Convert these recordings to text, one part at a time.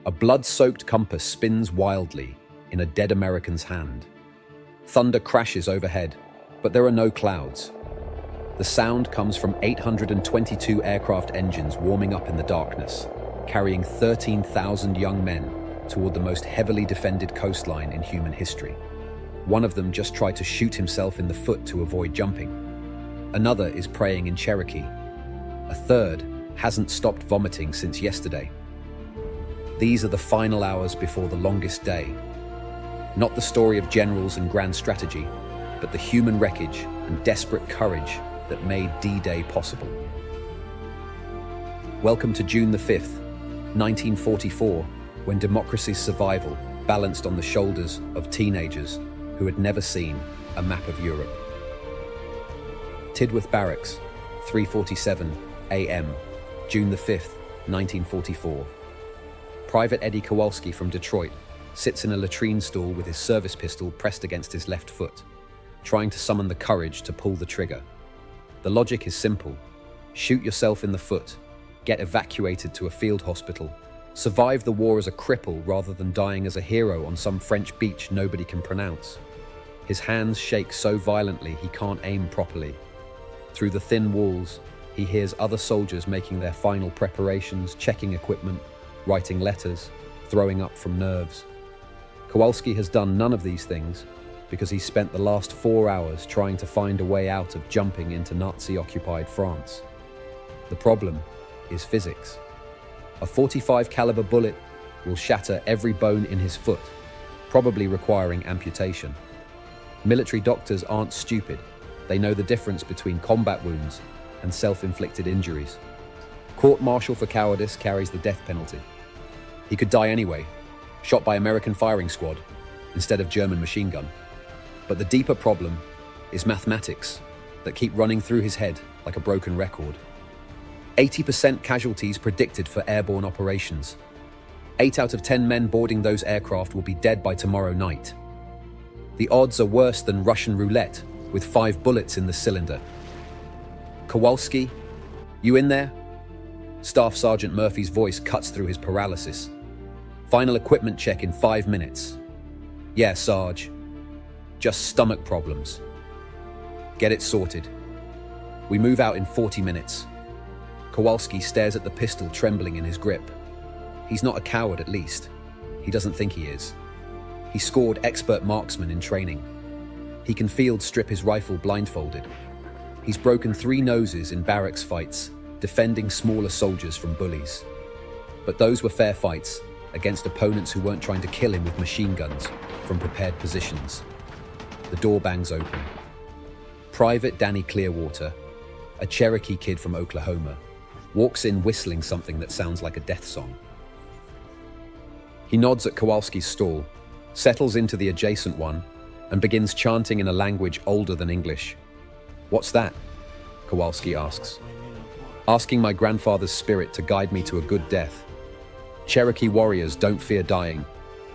A blood-soaked compass spins wildly in a dead American's hand. Thunder crashes overhead, but there are no clouds. The sound comes from 822 aircraft engines warming up in the darkness, carrying 13,000 young men toward the most heavily defended coastline in human history. One of them just tried to shoot himself in the foot to avoid jumping. Another is praying in Cherokee. A third hasn't stopped vomiting since yesterday. These are the final hours before the longest day. Not the story of generals and grand strategy, but the human wreckage and desperate courage that made D-Day possible. Welcome to June the 5th, 1944, when democracy's survival balanced on the shoulders of teenagers who had never seen a map of Europe. Tidworth Barracks, 3:47 a.m., June the 5th, 1944. Private Eddie Kowalski from Detroit sits in a latrine stall with his service pistol pressed against his left foot, trying to summon the courage to pull the trigger. The logic is simple. Shoot yourself in the foot, get evacuated to a field hospital, survive the war as a cripple rather than dying as a hero on some French beach nobody can pronounce. His hands shake so violently he can't aim properly. Through the thin walls, he hears other soldiers making their final preparations, checking equipment, writing letters, throwing up from nerves. Kowalski has done none of these things because he spent the last 4 hours trying to find a way out of jumping into Nazi-occupied France. The problem is physics. A .45 caliber bullet will shatter every bone in his foot, probably requiring amputation. Military doctors aren't stupid. They know the difference between combat wounds and self-inflicted injuries. Court-martial for cowardice carries the death penalty. He could die anyway, shot by American firing squad instead of German machine gun. But the deeper problem is mathematics that keep running through his head like a broken record. 80% casualties predicted for airborne operations. 8 out of 10 men boarding those aircraft will be dead by tomorrow night. The odds are worse than Russian roulette with 5 bullets in the cylinder. Kowalski, you in there? Staff Sergeant Murphy's voice cuts through his paralysis. Final equipment check in 5 minutes. Yeah, Sarge. Just stomach problems. Get it sorted. We move out in 40 minutes. Kowalski stares at the pistol trembling in his grip. He's not a coward, at least. He doesn't think he is. He scored expert marksman in training. He can field strip his rifle blindfolded. He's broken 3 noses in barracks fights, defending smaller soldiers from bullies. But those were fair fights against opponents who weren't trying to kill him with machine guns from prepared positions. The door bangs open. Private Danny Clearwater, a Cherokee kid from Oklahoma, walks in whistling something that sounds like a death song. He nods at Kowalski's stall, settles into the adjacent one, and begins chanting in a language older than English. "What's that?" Kowalski asks. "Asking my grandfather's spirit to guide me to a good death. Cherokee warriors don't fear dying.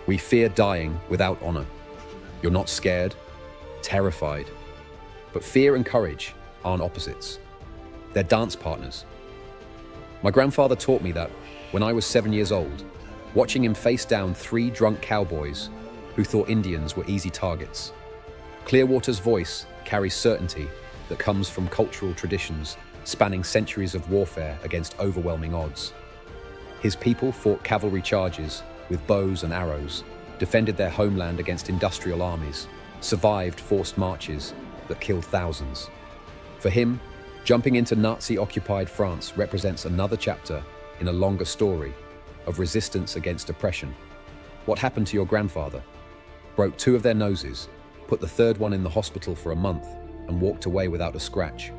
We fear dying without honor. You're not scared, terrified. But fear and courage aren't opposites. They're dance partners. My grandfather taught me that when I was 7 years old, watching him face down 3 drunk cowboys who thought Indians were easy targets. Clearwater's voice carries certainty that comes from cultural traditions spanning centuries of warfare against overwhelming odds. His people fought cavalry charges with bows and arrows, defended their homeland against industrial armies, survived forced marches that killed thousands. For him, jumping into Nazi-occupied France represents another chapter in a longer story of resistance against oppression. What happened to your grandfather? Broke 2 of their noses, put the 3rd one in the hospital for a month, and walked away without a scratch.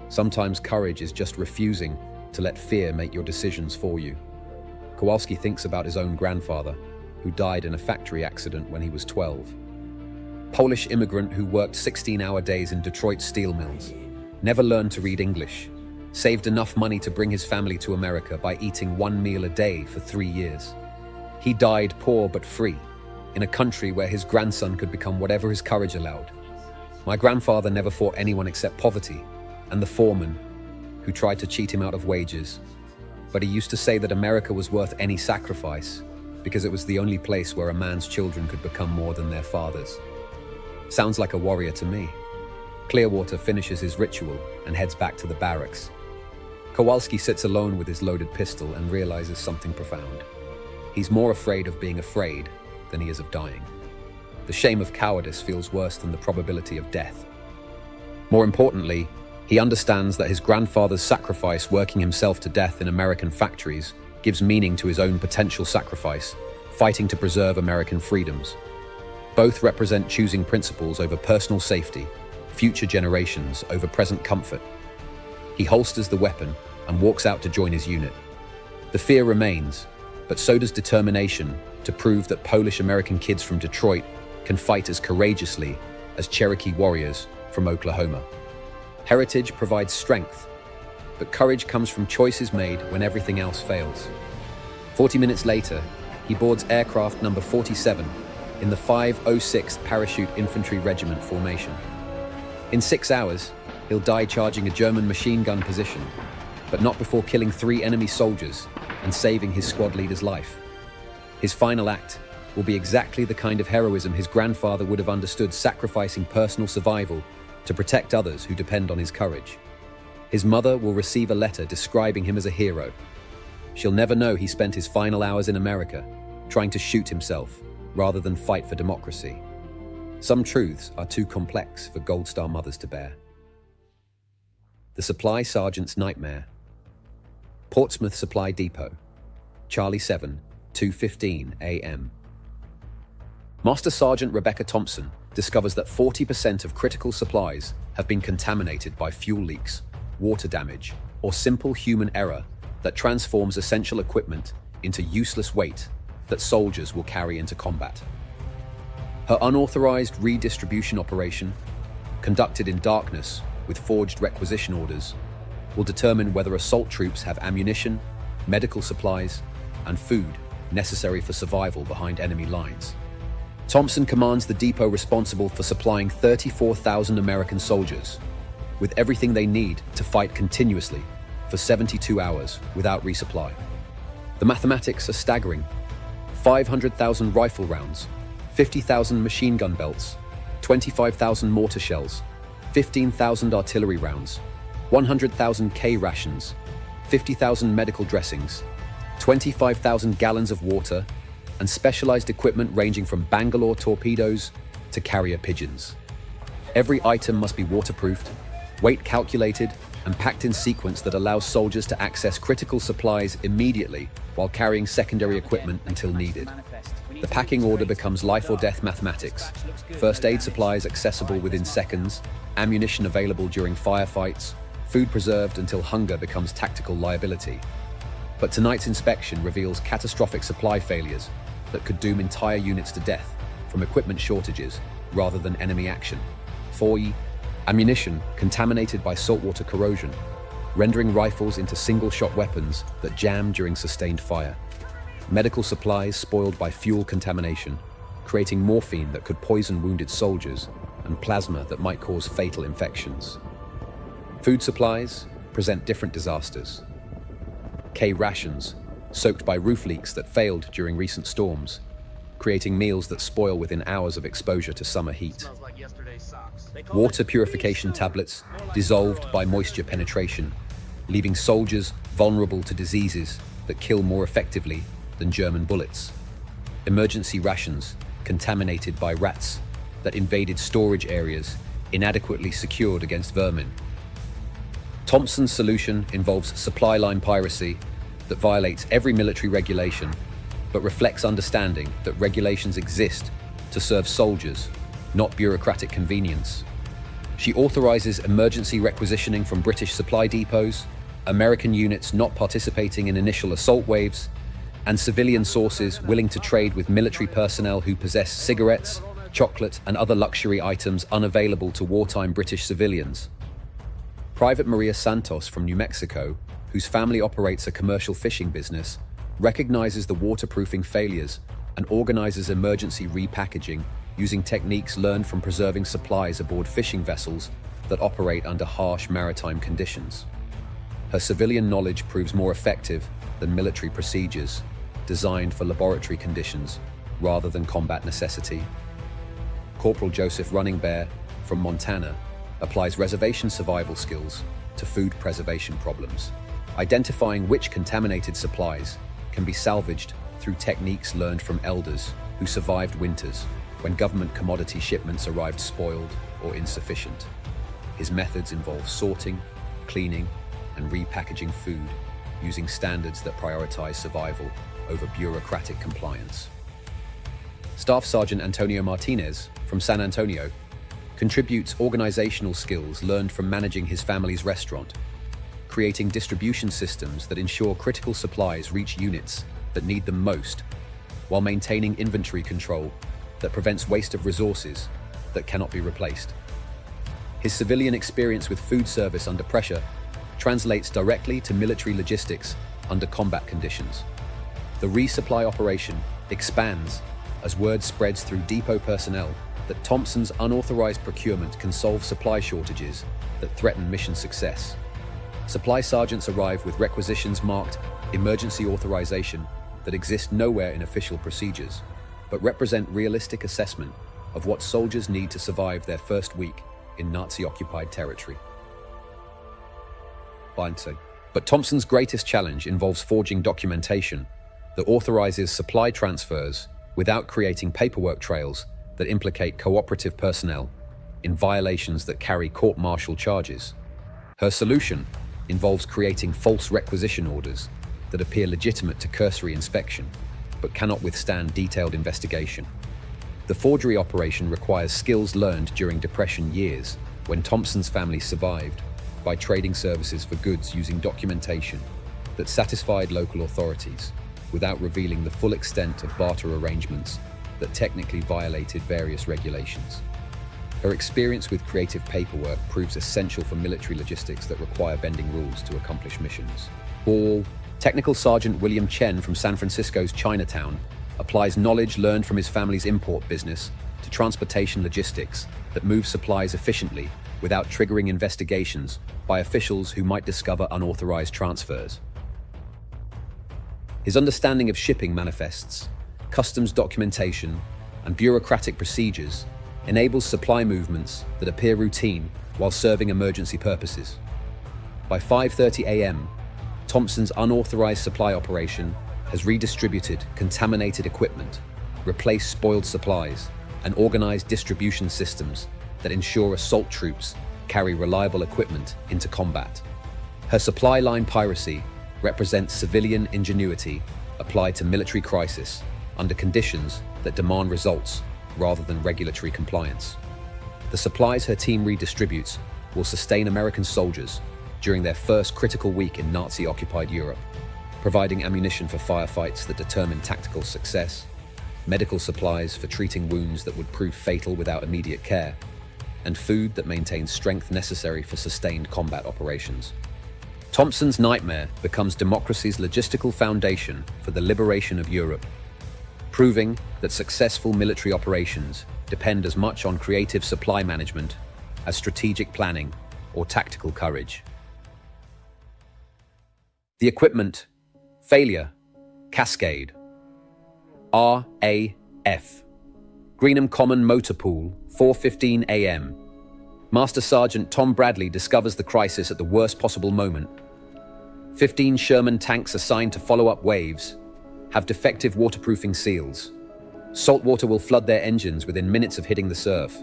Sometimes courage is just refusing to let fear make your decisions for you. Kowalski thinks about his own grandfather, who died in a factory accident when he was 12. Polish immigrant who worked 16-hour days in Detroit steel mills, never learned to read English, saved enough money to bring his family to America by eating 1 meal a day for 3 years. He died poor but free, in a country where his grandson could become whatever his courage allowed. My grandfather never fought anyone except poverty and the foreman who tried to cheat him out of wages. But he used to say that America was worth any sacrifice because it was the only place where a man's children could become more than their fathers. Sounds like a warrior to me. Clearwater finishes his ritual and heads back to the barracks. Kowalski sits alone with his loaded pistol and realizes something profound. He's more afraid of being afraid than he is of dying. The shame of cowardice feels worse than the probability of death. More importantly, he understands that his grandfather's sacrifice working himself to death in American factories gives meaning to his own potential sacrifice, fighting to preserve American freedoms. Both represent choosing principles over personal safety, future generations over present comfort. He holsters the weapon and walks out to join his unit. The fear remains, but so does determination to prove that Polish-American kids from Detroit can fight as courageously as Cherokee warriors from Oklahoma. Heritage provides strength, but courage comes from choices made when everything else fails. 40 minutes later, he boards aircraft number 47 in the 506th Parachute Infantry Regiment formation. In 6 hours, he'll die charging a German machine gun position, but not before killing 3 enemy soldiers and saving his squad leader's life. His final act will be exactly the kind of heroism his grandfather would have understood, sacrificing personal survival to protect others who depend on his courage. His mother will receive a letter describing him as a hero. She'll never know he spent his final hours in America trying to shoot himself rather than fight for democracy. Some truths are too complex for Gold Star mothers to bear. The Supply Sergeant's Nightmare. Portsmouth Supply Depot, Charlie 7, 2:15 a.m. Master Sergeant Rebecca Thompson discovers that 40% of critical supplies have been contaminated by fuel leaks, water damage, or simple human error that transforms essential equipment into useless weight that soldiers will carry into combat. Her unauthorized redistribution operation, conducted in darkness with forged requisition orders, will determine whether assault troops have ammunition, medical supplies, and food necessary for survival behind enemy lines. Thompson commands the depot responsible for supplying 34,000 American soldiers with everything they need to fight continuously for 72 hours without resupply. The mathematics are staggering. 500,000 rifle rounds, 50,000 machine gun belts, 25,000 mortar shells, 15,000 artillery rounds, 100,000 K rations, 50,000 medical dressings, 25,000 gallons of water, and specialized equipment ranging from Bangalore torpedoes to carrier pigeons. Every item must be waterproofed, weight calculated, and packed in sequence that allows soldiers to access critical supplies immediately while carrying secondary equipment until needed. The packing order becomes life or death mathematics. First aid supplies accessible within seconds, ammunition available during firefights, food preserved until hunger becomes tactical liability. But tonight's inspection reveals catastrophic supply failures that could doom entire units to death from equipment shortages rather than enemy action. 4E, ammunition contaminated by saltwater corrosion, rendering rifles into single-shot weapons that jam during sustained fire. Medical supplies spoiled by fuel contamination, creating morphine that could poison wounded soldiers and plasma that might cause fatal infections. Food supplies present different disasters. K rations, soaked by roof leaks that failed during recent storms, creating meals that spoil within hours of exposure to summer heat. Water purification tablets dissolved by moisture penetration, leaving soldiers vulnerable to diseases that kill more effectively than German bullets. Emergency rations contaminated by rats that invaded storage areas inadequately secured against vermin. Thompson's solution involves supply line piracy that violates every military regulation, but reflects understanding that regulations exist to serve soldiers, not bureaucratic convenience. She authorizes emergency requisitioning from British supply depots, American units not participating in initial assault waves, and civilian sources willing to trade with military personnel who possess cigarettes, chocolate, and other luxury items unavailable to wartime British civilians. Private Maria Santos from New Mexico, whose family operates a commercial fishing business, recognizes the waterproofing failures and organizes emergency repackaging using techniques learned from preserving supplies aboard fishing vessels that operate under harsh maritime conditions. Her civilian knowledge proves more effective than military procedures, designed for laboratory conditions rather than combat necessity. Corporal Joseph Running Bear from Montana applies reservation survival skills to food preservation problems, identifying which contaminated supplies can be salvaged through techniques learned from elders who survived winters when government commodity shipments arrived spoiled or insufficient. His methods involve sorting, cleaning, and repackaging food using standards that prioritize survival over bureaucratic compliance. Staff Sergeant Antonio Martinez from San Antonio contributes organizational skills learned from managing his family's restaurant, creating distribution systems that ensure critical supplies reach units that need them most, while maintaining inventory control that prevents waste of resources that cannot be replaced. His civilian experience with food service under pressure translates directly to military logistics under combat conditions. The resupply operation expands as word spreads through depot personnel that Thompson's unauthorized procurement can solve supply shortages that threaten mission success. Supply sergeants arrive with requisitions marked emergency authorization that exist nowhere in official procedures, but represent realistic assessment of what soldiers need to survive their first week in Nazi-occupied territory. Pointe. But Thompson's greatest challenge involves forging documentation that authorizes supply transfers without creating paperwork trails that implicate cooperative personnel in violations that carry court-martial charges. Her solution involves creating false requisition orders that appear legitimate to cursory inspection, but cannot withstand detailed investigation. The forgery operation requires skills learned during Depression years, when Thompson's family survived by trading services for goods using documentation that satisfied local authorities without revealing the full extent of barter arrangements that technically violated various regulations. Her experience with creative paperwork proves essential for military logistics that require bending rules to accomplish missions. Technical Sergeant William Chen from San Francisco's Chinatown applies knowledge learned from his family's import business to transportation logistics that move supplies efficiently without triggering investigations by officials who might discover unauthorized transfers. His understanding of shipping manifests, customs documentation, and bureaucratic procedures enables supply movements that appear routine while serving emergency purposes. By 5:30 a.m., Thompson's unauthorized supply operation has redistributed contaminated equipment, replaced spoiled supplies, and organized distribution systems that ensure assault troops carry reliable equipment into combat. Her supply line piracy represents civilian ingenuity applied to military crisis under conditions that demand results rather than regulatory compliance. The supplies her team redistributes will sustain American soldiers during their first critical week in Nazi-occupied Europe, providing ammunition for firefights that determine tactical success, medical supplies for treating wounds that would prove fatal without immediate care, and food that maintains strength necessary for sustained combat operations. Thompson's nightmare becomes democracy's logistical foundation for the liberation of Europe, proving that successful military operations depend as much on creative supply management as strategic planning or tactical courage. The equipment, failure, cascade. RAF. Greenham Common Motor Pool, 4:15 a.m. Master Sergeant Tom Bradley discovers the crisis at the worst possible moment. 15 Sherman tanks assigned to follow up waves have defective waterproofing seals. Salt water will flood their engines within minutes of hitting the surf.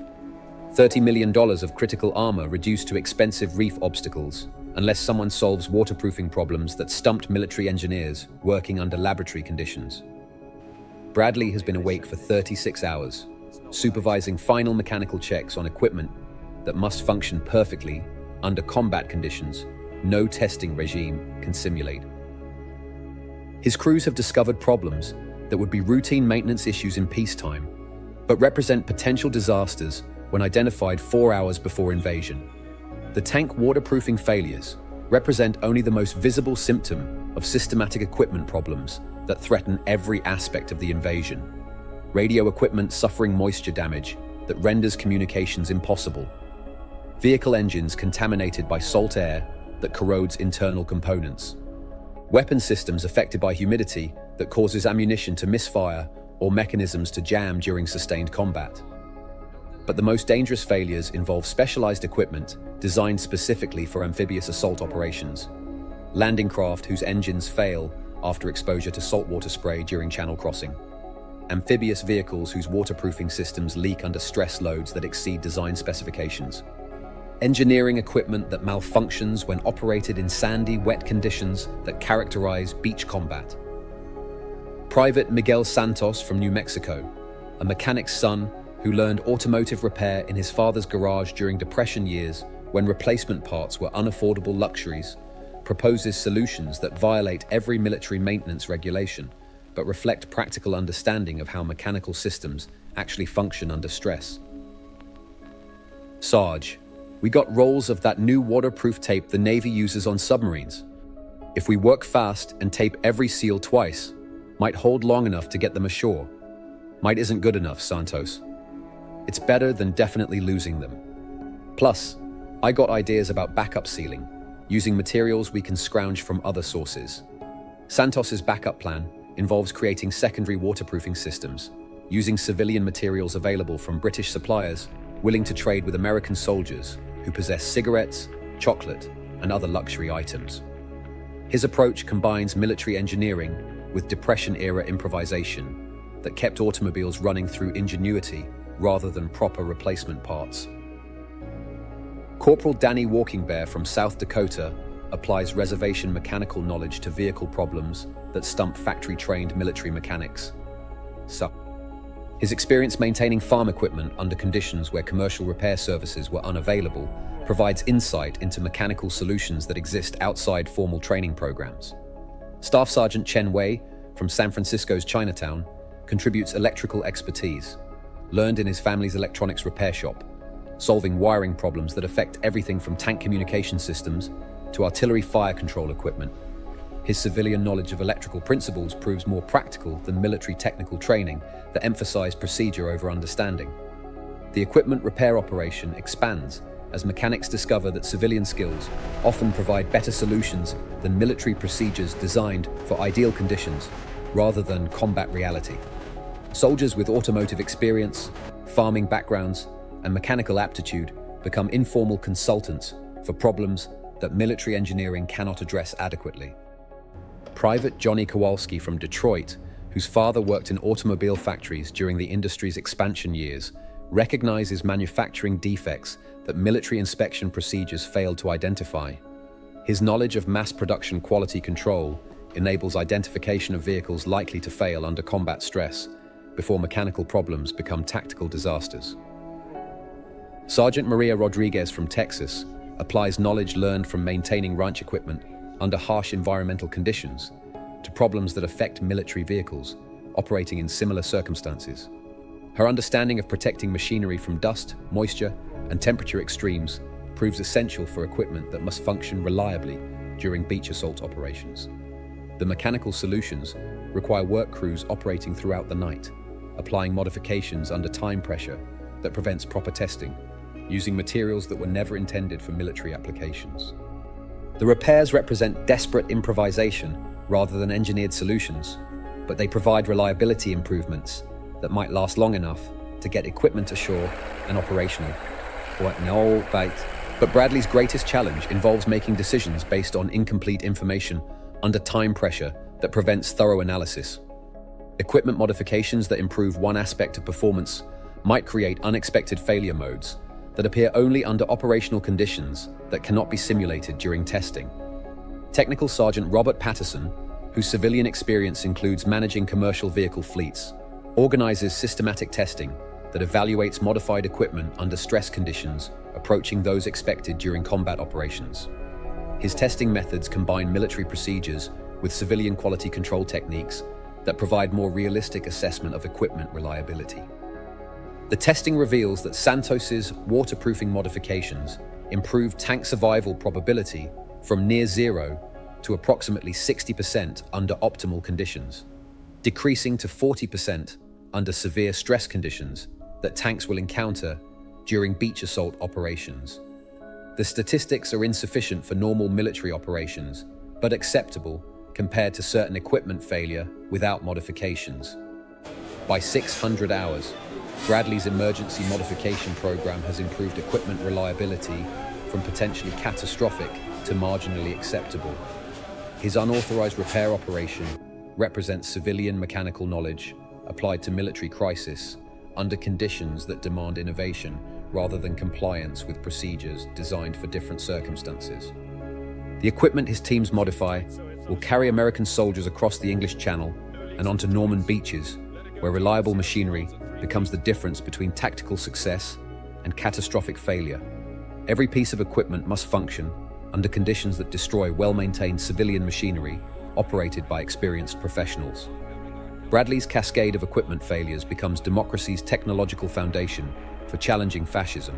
$30 million of critical armor reduced to expensive reef obstacles unless someone solves waterproofing problems that stumped military engineers working under laboratory conditions. Bradley has been awake for 36 hours, supervising final mechanical checks on equipment that must function perfectly under combat conditions no testing regime can simulate. His crews have discovered problems that would be routine maintenance issues in peacetime, but represent potential disasters when identified 4 hours before invasion. The tank waterproofing failures represent only the most visible symptom of systematic equipment problems that threaten every aspect of the invasion. Radio equipment suffering moisture damage that renders communications impossible. Vehicle engines contaminated by salt air that corrodes internal components. weapon systems affected by humidity that causes ammunition to misfire or mechanisms to jam during sustained combat. But the most dangerous failures involve specialized equipment designed specifically for amphibious assault operations. Landing craft whose engines fail after exposure to saltwater spray during channel crossing. Amphibious vehicles whose waterproofing systems leak under stress loads that exceed design specifications. Engineering equipment that malfunctions when operated in sandy, wet conditions that characterize beach combat. Private Miguel Santos from New Mexico, a mechanic's son who learned automotive repair in his father's garage during Depression years when replacement parts were unaffordable luxuries, proposes solutions that violate every military maintenance regulation, but reflect practical understanding of how mechanical systems actually function under stress. Sarge, we got rolls of that new waterproof tape the Navy uses on submarines. If we work fast and tape every seal twice, might hold long enough to get them ashore. Might isn't good enough, Santos. It's better than definitely losing them. Plus, I got ideas about backup sealing, using materials we can scrounge from other sources. Santos's backup plan involves creating secondary waterproofing systems, using civilian materials available from British suppliers willing to trade with American soldiers who possess cigarettes, chocolate, and other luxury items. His approach combines military engineering with Depression-era improvisation that kept automobiles running through ingenuity rather than proper replacement parts. Corporal Danny Walkingbear from South Dakota applies reservation mechanical knowledge to vehicle problems that stump factory-trained military mechanics. His experience maintaining farm equipment under conditions where commercial repair services were unavailable provides insight into mechanical solutions that exist outside formal training programs. Staff Sergeant Chen Wei from San Francisco's Chinatown contributes electrical expertise, learned in his family's electronics repair shop, solving wiring problems that affect everything from tank communication systems to artillery fire control equipment. His civilian knowledge of electrical principles proves more practical than military technical training that emphasize procedure over understanding. The equipment repair operation expands as mechanics discover that civilian skills often provide better solutions than military procedures designed for ideal conditions rather than combat reality. Soldiers with automotive experience, farming backgrounds, and mechanical aptitude become informal consultants for problems that military engineering cannot address adequately. Private Johnny Kowalski from Detroit, whose father worked in automobile factories during the industry's expansion years, recognizes manufacturing defects that military inspection procedures failed to identify. His knowledge of mass production quality control enables identification of vehicles likely to fail under combat stress before mechanical problems become tactical disasters. Sergeant Maria Rodriguez from Texas applies knowledge learned from maintaining ranch equipment under harsh environmental conditions to problems that affect military vehicles operating in similar circumstances. Her understanding of protecting machinery from dust, moisture, and temperature extremes proves essential for equipment that must function reliably during beach assault operations. The mechanical solutions require work crews operating throughout the night, applying modifications under time pressure that prevents proper testing, using materials that were never intended for military applications. The repairs represent desperate improvisation rather than engineered solutions, but they provide reliability improvements that might last long enough to get equipment ashore and operational. But Bradley's greatest challenge involves making decisions based on incomplete information under time pressure that prevents thorough analysis. Equipment modifications that improve one aspect of performance might create unexpected failure modes that appear only under operational conditions that cannot be simulated during testing. Technical Sergeant Robert Patterson, whose civilian experience includes managing commercial vehicle fleets, organizes systematic testing that evaluates modified equipment under stress conditions approaching those expected during combat operations. His testing methods combine military procedures with civilian quality control techniques that provide more realistic assessment of equipment reliability. The testing reveals that Santos's waterproofing modifications improve tank survival probability from near zero to approximately 60% under optimal conditions, decreasing to 40% under severe stress conditions that tanks will encounter during beach assault operations. The statistics are insufficient for normal military operations, but acceptable compared to certain equipment failure without modifications. By 600 hours, Bradley's emergency modification program has improved equipment reliability from potentially catastrophic to marginally acceptable. His unauthorized repair operation represents civilian mechanical knowledge applied to military crisis under conditions that demand innovation rather than compliance with procedures designed for different circumstances. The equipment his teams modify will carry American soldiers across the English Channel and onto Norman beaches, where reliable machinery becomes the difference between tactical success and catastrophic failure. Every piece of equipment must function under conditions that destroy well-maintained civilian machinery operated by experienced professionals. Bradley's cascade of equipment failures becomes democracy's technological foundation for challenging fascism,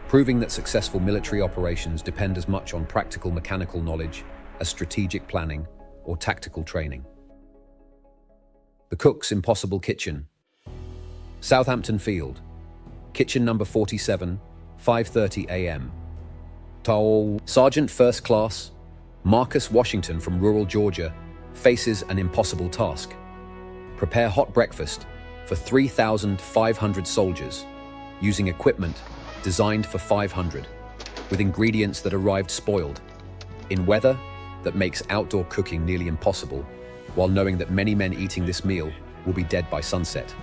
proving that successful military operations depend as much on practical mechanical knowledge as strategic planning or tactical training. The Cook's Impossible Kitchen. Southampton Field. Kitchen number 47, 5:30 a.m. Tall Sergeant First Class Marcus Washington from rural Georgia faces an impossible task. Prepare hot breakfast for 3,500 soldiers using equipment designed for 500, with ingredients that arrived spoiled, in weather that makes outdoor cooking nearly impossible, while knowing that many men eating this meal will be dead by sunset.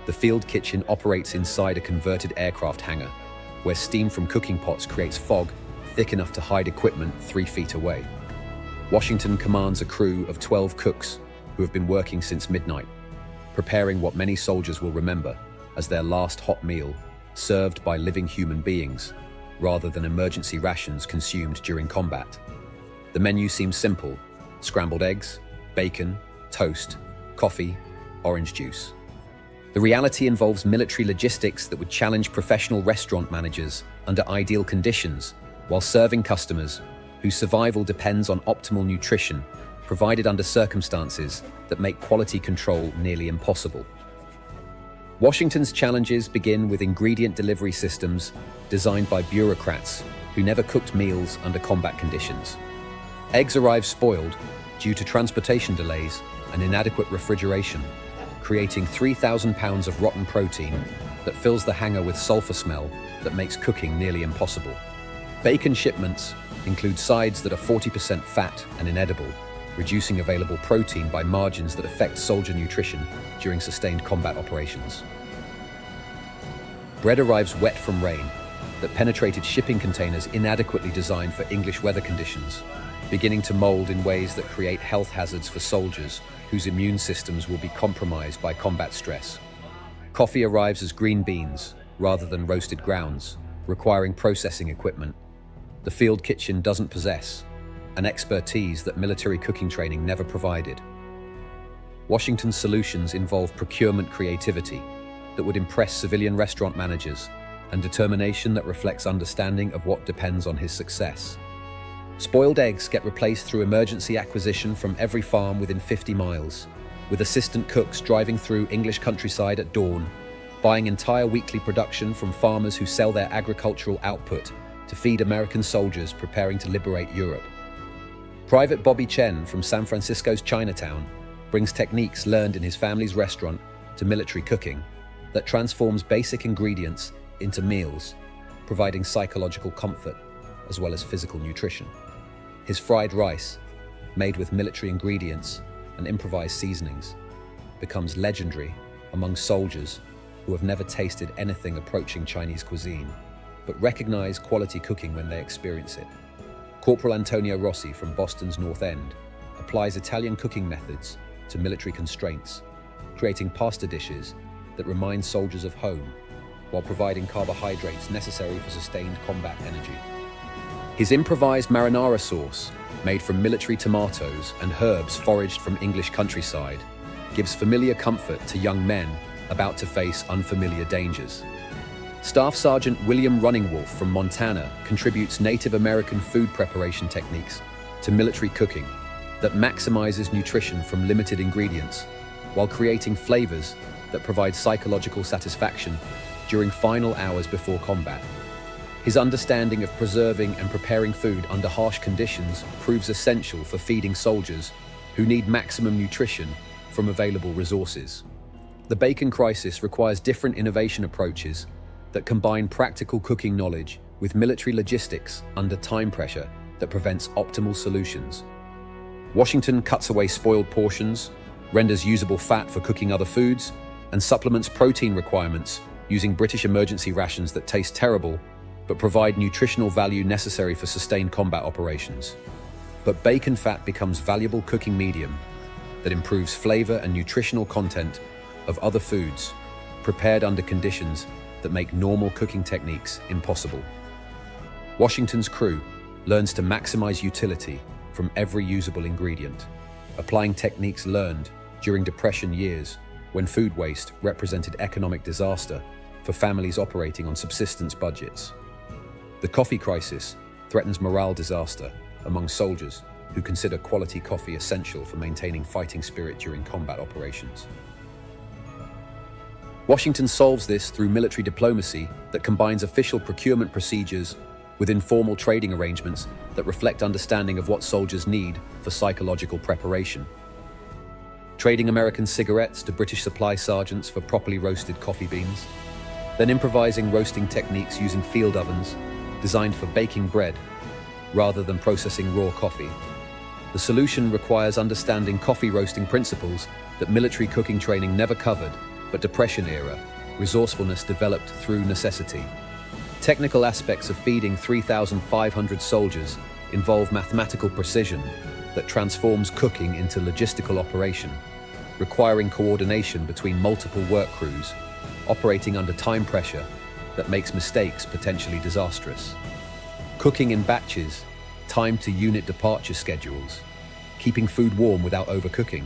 The field kitchen operates inside a converted aircraft hangar, where steam from cooking pots creates fog thick enough to hide equipment 3 feet away. Washington commands a crew of 12 cooks who have been working since midnight, preparing what many soldiers will remember as their last hot meal, served by living human beings, rather than emergency rations consumed during combat. The menu seems simple: scrambled eggs, bacon, toast, coffee, orange juice. The reality involves military logistics that would challenge professional restaurant managers under ideal conditions, while serving customers whose survival depends on optimal nutrition provided under circumstances that make quality control nearly impossible. Washington's challenges begin with ingredient delivery systems designed by bureaucrats who never cooked meals under combat conditions. Eggs arrive spoiled due to transportation delays and inadequate refrigeration, creating 3,000 pounds of rotten protein that fills the hangar with sulfur smell that makes cooking nearly impossible. Bacon shipments include sides that are 40% fat and inedible, reducing available protein by margins that affect soldier nutrition during sustained combat operations. Bread arrives wet from rain that penetrated shipping containers inadequately designed for English weather conditions, beginning to mold in ways that create health hazards for soldiers whose immune systems will be compromised by combat stress. Coffee arrives as green beans rather than roasted grounds, requiring processing equipment the field kitchen doesn't possess, an expertise that military cooking training never provided. Washington's solutions involve procurement creativity that would impress civilian restaurant managers and determination that reflects understanding of what depends on his success. Spoiled eggs get replaced through emergency acquisition from every farm within 50 miles, with assistant cooks driving through English countryside at dawn, buying entire weekly production from farmers who sell their agricultural output to feed American soldiers preparing to liberate Europe. Private Bobby Chen from San Francisco's Chinatown brings techniques learned in his family's restaurant to military cooking that transforms basic ingredients into meals, providing psychological comfort as well as physical nutrition. His fried rice, made with military ingredients and improvised seasonings, becomes legendary among soldiers who have never tasted anything approaching Chinese cuisine, but recognize quality cooking when they experience it. Corporal Antonio Rossi from Boston's North End applies Italian cooking methods to military constraints, creating pasta dishes that remind soldiers of home while providing carbohydrates necessary for sustained combat energy. His improvised marinara sauce, made from military tomatoes and herbs foraged from English countryside, gives familiar comfort to young men about to face unfamiliar dangers. Staff Sergeant William Runningwolf from Montana contributes Native American food preparation techniques to military cooking that maximizes nutrition from limited ingredients while creating flavors that provide psychological satisfaction during final hours before combat. His understanding of preserving and preparing food under harsh conditions proves essential for feeding soldiers who need maximum nutrition from available resources. The bacon crisis requires different innovation approaches that combine practical cooking knowledge with military logistics under time pressure that prevents optimal solutions. Washington cuts away spoiled portions, renders usable fat for cooking other foods, and supplements protein requirements using British emergency rations that taste terrible but provide nutritional value necessary for sustained combat operations. But bacon fat becomes valuable cooking medium that improves flavor and nutritional content of other foods prepared under conditions that make normal cooking techniques impossible. Washington's crew learns to maximize utility from every usable ingredient, applying techniques learned during Depression years when food waste represented economic disaster for families operating on subsistence budgets. The coffee crisis threatens morale disaster among soldiers who consider quality coffee essential for maintaining fighting spirit during combat operations. Washington solves this through military diplomacy that combines official procurement procedures with informal trading arrangements that reflect understanding of what soldiers need for psychological preparation. Trading American cigarettes to British supply sergeants for properly roasted coffee beans, then improvising roasting techniques using field ovens designed for baking bread rather than processing raw coffee. The solution requires understanding coffee roasting principles that military cooking training never covered, but Depression-era resourcefulness developed through necessity. Technical aspects of feeding 3,500 soldiers involve mathematical precision that transforms cooking into logistical operation, requiring coordination between multiple work crews, operating under time pressure that makes mistakes potentially disastrous. Cooking in batches, timed to unit departure schedules, keeping food warm without overcooking,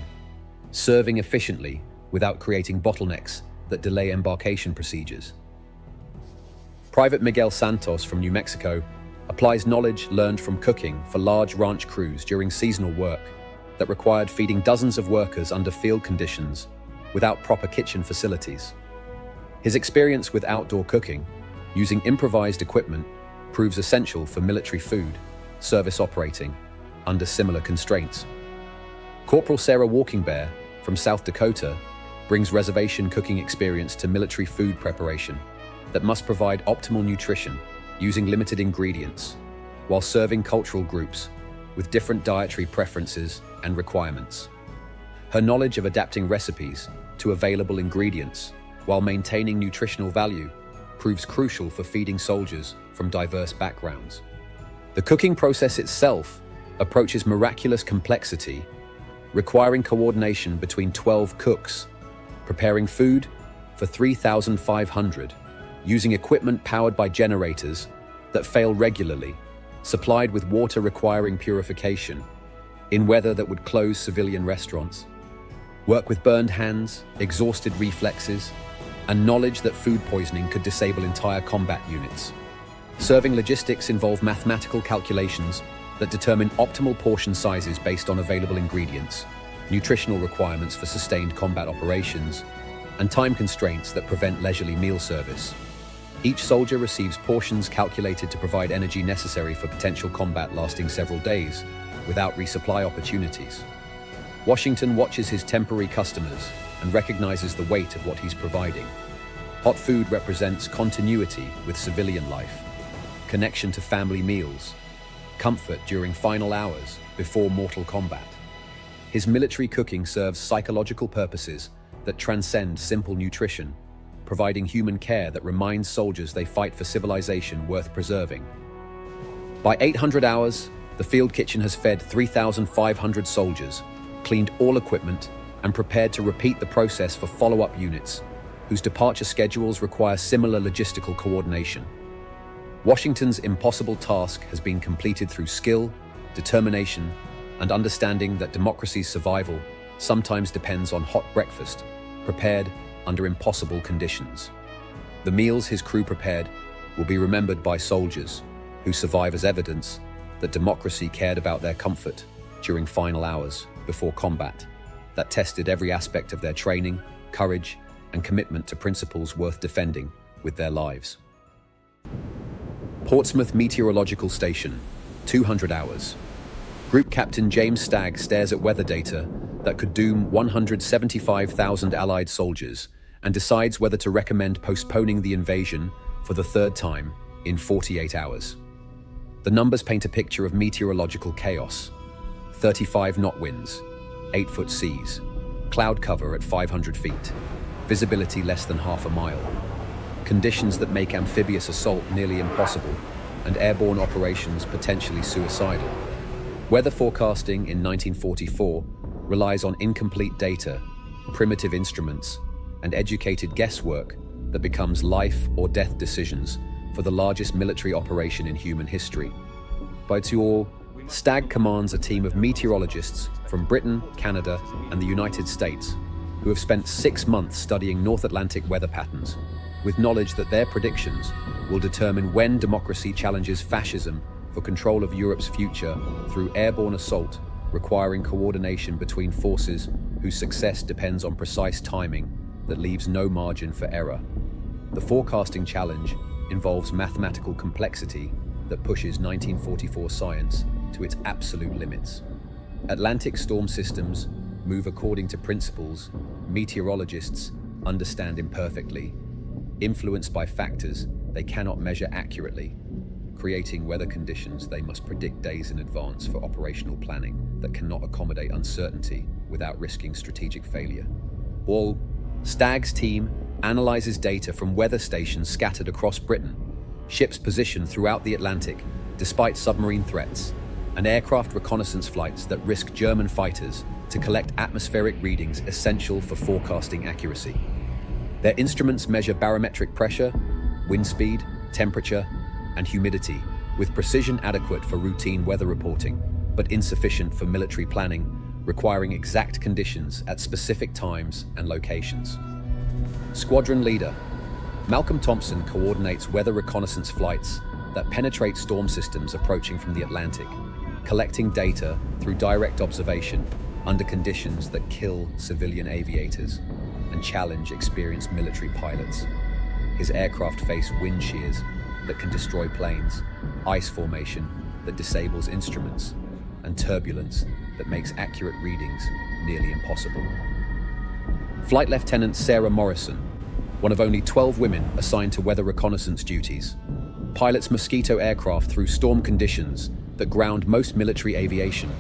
serving efficiently without creating bottlenecks that delay embarkation procedures. Private Miguel Santos from New Mexico applies knowledge learned from cooking for large ranch crews during seasonal work that required feeding dozens of workers under field conditions without proper kitchen facilities. His experience with outdoor cooking, using improvised equipment, proves essential for military food service operating under similar constraints. Corporal Sarah Walking Bear from South Dakota brings reservation cooking experience to military food preparation that must provide optimal nutrition using limited ingredients while serving cultural groups with different dietary preferences and requirements. Her knowledge of adapting recipes to available ingredients while maintaining nutritional value proves crucial for feeding soldiers from diverse backgrounds. The cooking process itself approaches miraculous complexity, requiring coordination between 12 cooks, preparing food for 3,500, using equipment powered by generators that fail regularly, supplied with water requiring purification, in weather that would close civilian restaurants. Work with burned hands, exhausted reflexes, and knowledge that food poisoning could disable entire combat units. Serving logistics involve mathematical calculations that determine optimal portion sizes based on available ingredients, nutritional requirements for sustained combat operations, and time constraints that prevent leisurely meal service. Each soldier receives portions calculated to provide energy necessary for potential combat lasting several days, without resupply opportunities. Washington watches his temporary customers and recognizes the weight of what he's providing. Hot food represents continuity with civilian life, connection to family meals, comfort during final hours before mortal combat. His military cooking serves psychological purposes that transcend simple nutrition, providing human care that reminds soldiers they fight for civilization worth preserving. By 800 hours, the field kitchen has fed 3,500 soldiers, cleaned all equipment, and prepared to repeat the process for follow-up units, whose departure schedules require similar logistical coordination. Washington's impossible task has been completed through skill, determination, and understanding that democracy's survival sometimes depends on hot breakfast, prepared under impossible conditions. The meals his crew prepared will be remembered by soldiers who survive as evidence that democracy cared about their comfort during final hours before combat, that tested every aspect of their training, courage, and commitment to principles worth defending with their lives. Portsmouth Meteorological Station, 200 hours. Group Captain James Stagg stares at weather data that could doom 175,000 Allied soldiers and decides whether to recommend postponing the invasion for the third time in 48 hours. The numbers paint a picture of meteorological chaos: 35-knot winds, 8-foot seas, cloud cover at 500 feet, visibility less than half a mile, conditions that make amphibious assault nearly impossible and airborne operations potentially suicidal. Weather forecasting in 1944 relies on incomplete data, primitive instruments, and educated guesswork that becomes life or death decisions for the largest military operation in human history. By all, Stagg commands a team of meteorologists from Britain, Canada, and the United States who have spent 6 months studying North Atlantic weather patterns, with knowledge that their predictions will determine when democracy challenges fascism for control of Europe's future through airborne assault, requiring coordination between forces whose success depends on precise timing that leaves no margin for error. The forecasting challenge involves mathematical complexity that pushes 1944 science to its absolute limits. Atlantic storm systems move according to principles meteorologists understand imperfectly, influenced by factors they cannot measure accurately, creating weather conditions they must predict days in advance for operational planning that cannot accommodate uncertainty without risking strategic failure. Stagg's team analyzes data from weather stations scattered across Britain, ships positioned throughout the Atlantic despite submarine threats, and aircraft reconnaissance flights that risk German fighters to collect atmospheric readings essential for forecasting accuracy. Their instruments measure barometric pressure, wind speed, temperature, and humidity, with precision adequate for routine weather reporting, but insufficient for military planning, requiring exact conditions at specific times and locations. Squadron Leader Malcolm Thompson coordinates weather reconnaissance flights that penetrate storm systems approaching from the Atlantic, collecting data through direct observation under conditions that kill civilian aviators and challenge experienced military pilots. His aircraft face wind shears that can destroy planes, ice formation that disables instruments, and turbulence that makes accurate readings nearly impossible. Flight Lieutenant Sarah Morrison, one of only 12 women assigned to weather reconnaissance duties, pilots Mosquito aircraft through storm conditions that ground most military aviation,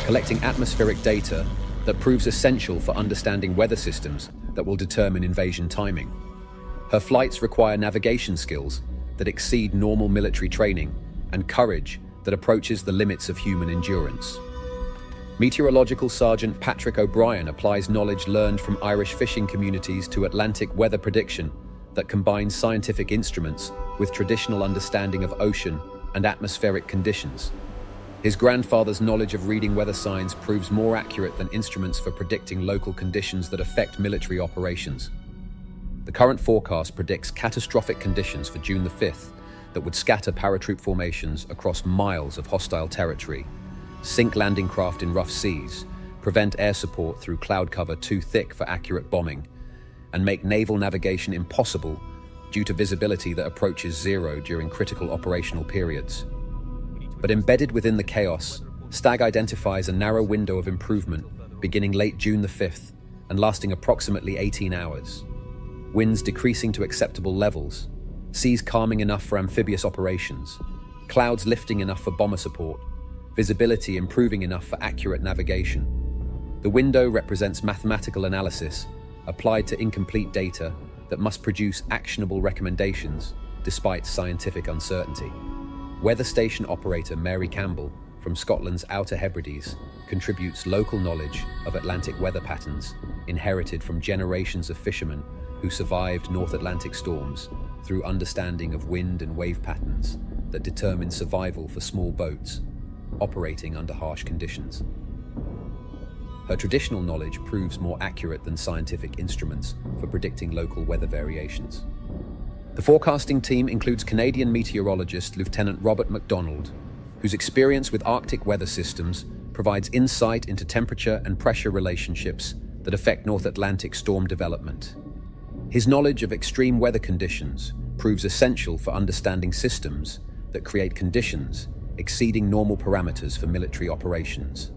collecting atmospheric data that proves essential for understanding weather systems that will determine invasion timing. Her flights require navigation skills that exceed normal military training and courage that approaches the limits of human endurance. Meteorological Sergeant Patrick O'Brien applies knowledge learned from Irish fishing communities to Atlantic weather prediction that combines scientific instruments with traditional understanding of ocean and atmospheric conditions. His grandfather's knowledge of reading weather signs proves more accurate than instruments for predicting local conditions that affect military operations. The current forecast predicts catastrophic conditions for June the 5th that would scatter paratroop formations across miles of hostile territory, sink landing craft in rough seas, prevent air support through cloud cover too thick for accurate bombing, and make naval navigation impossible due to visibility that approaches zero during critical operational periods. But embedded within the chaos, Stagg identifies a narrow window of improvement beginning late June the 5th and lasting approximately 18 hours. Winds decreasing to acceptable levels, seas calming enough for amphibious operations, clouds lifting enough for bomber support, visibility improving enough for accurate navigation. The window represents mathematical analysis applied to incomplete data that must produce actionable recommendations despite scientific uncertainty. Weather station operator Mary Campbell from Scotland's Outer Hebrides contributes local knowledge of Atlantic weather patterns inherited from generations of fishermen who survived North Atlantic storms through understanding of wind and wave patterns that determine survival for small boats operating under harsh conditions. Her traditional knowledge proves more accurate than scientific instruments for predicting local weather variations. The forecasting team includes Canadian meteorologist Lieutenant Robert MacDonald, whose experience with Arctic weather systems provides insight into temperature and pressure relationships that affect North Atlantic storm development. His knowledge of extreme weather conditions proves essential for understanding systems that create conditions exceeding normal parameters for military operations.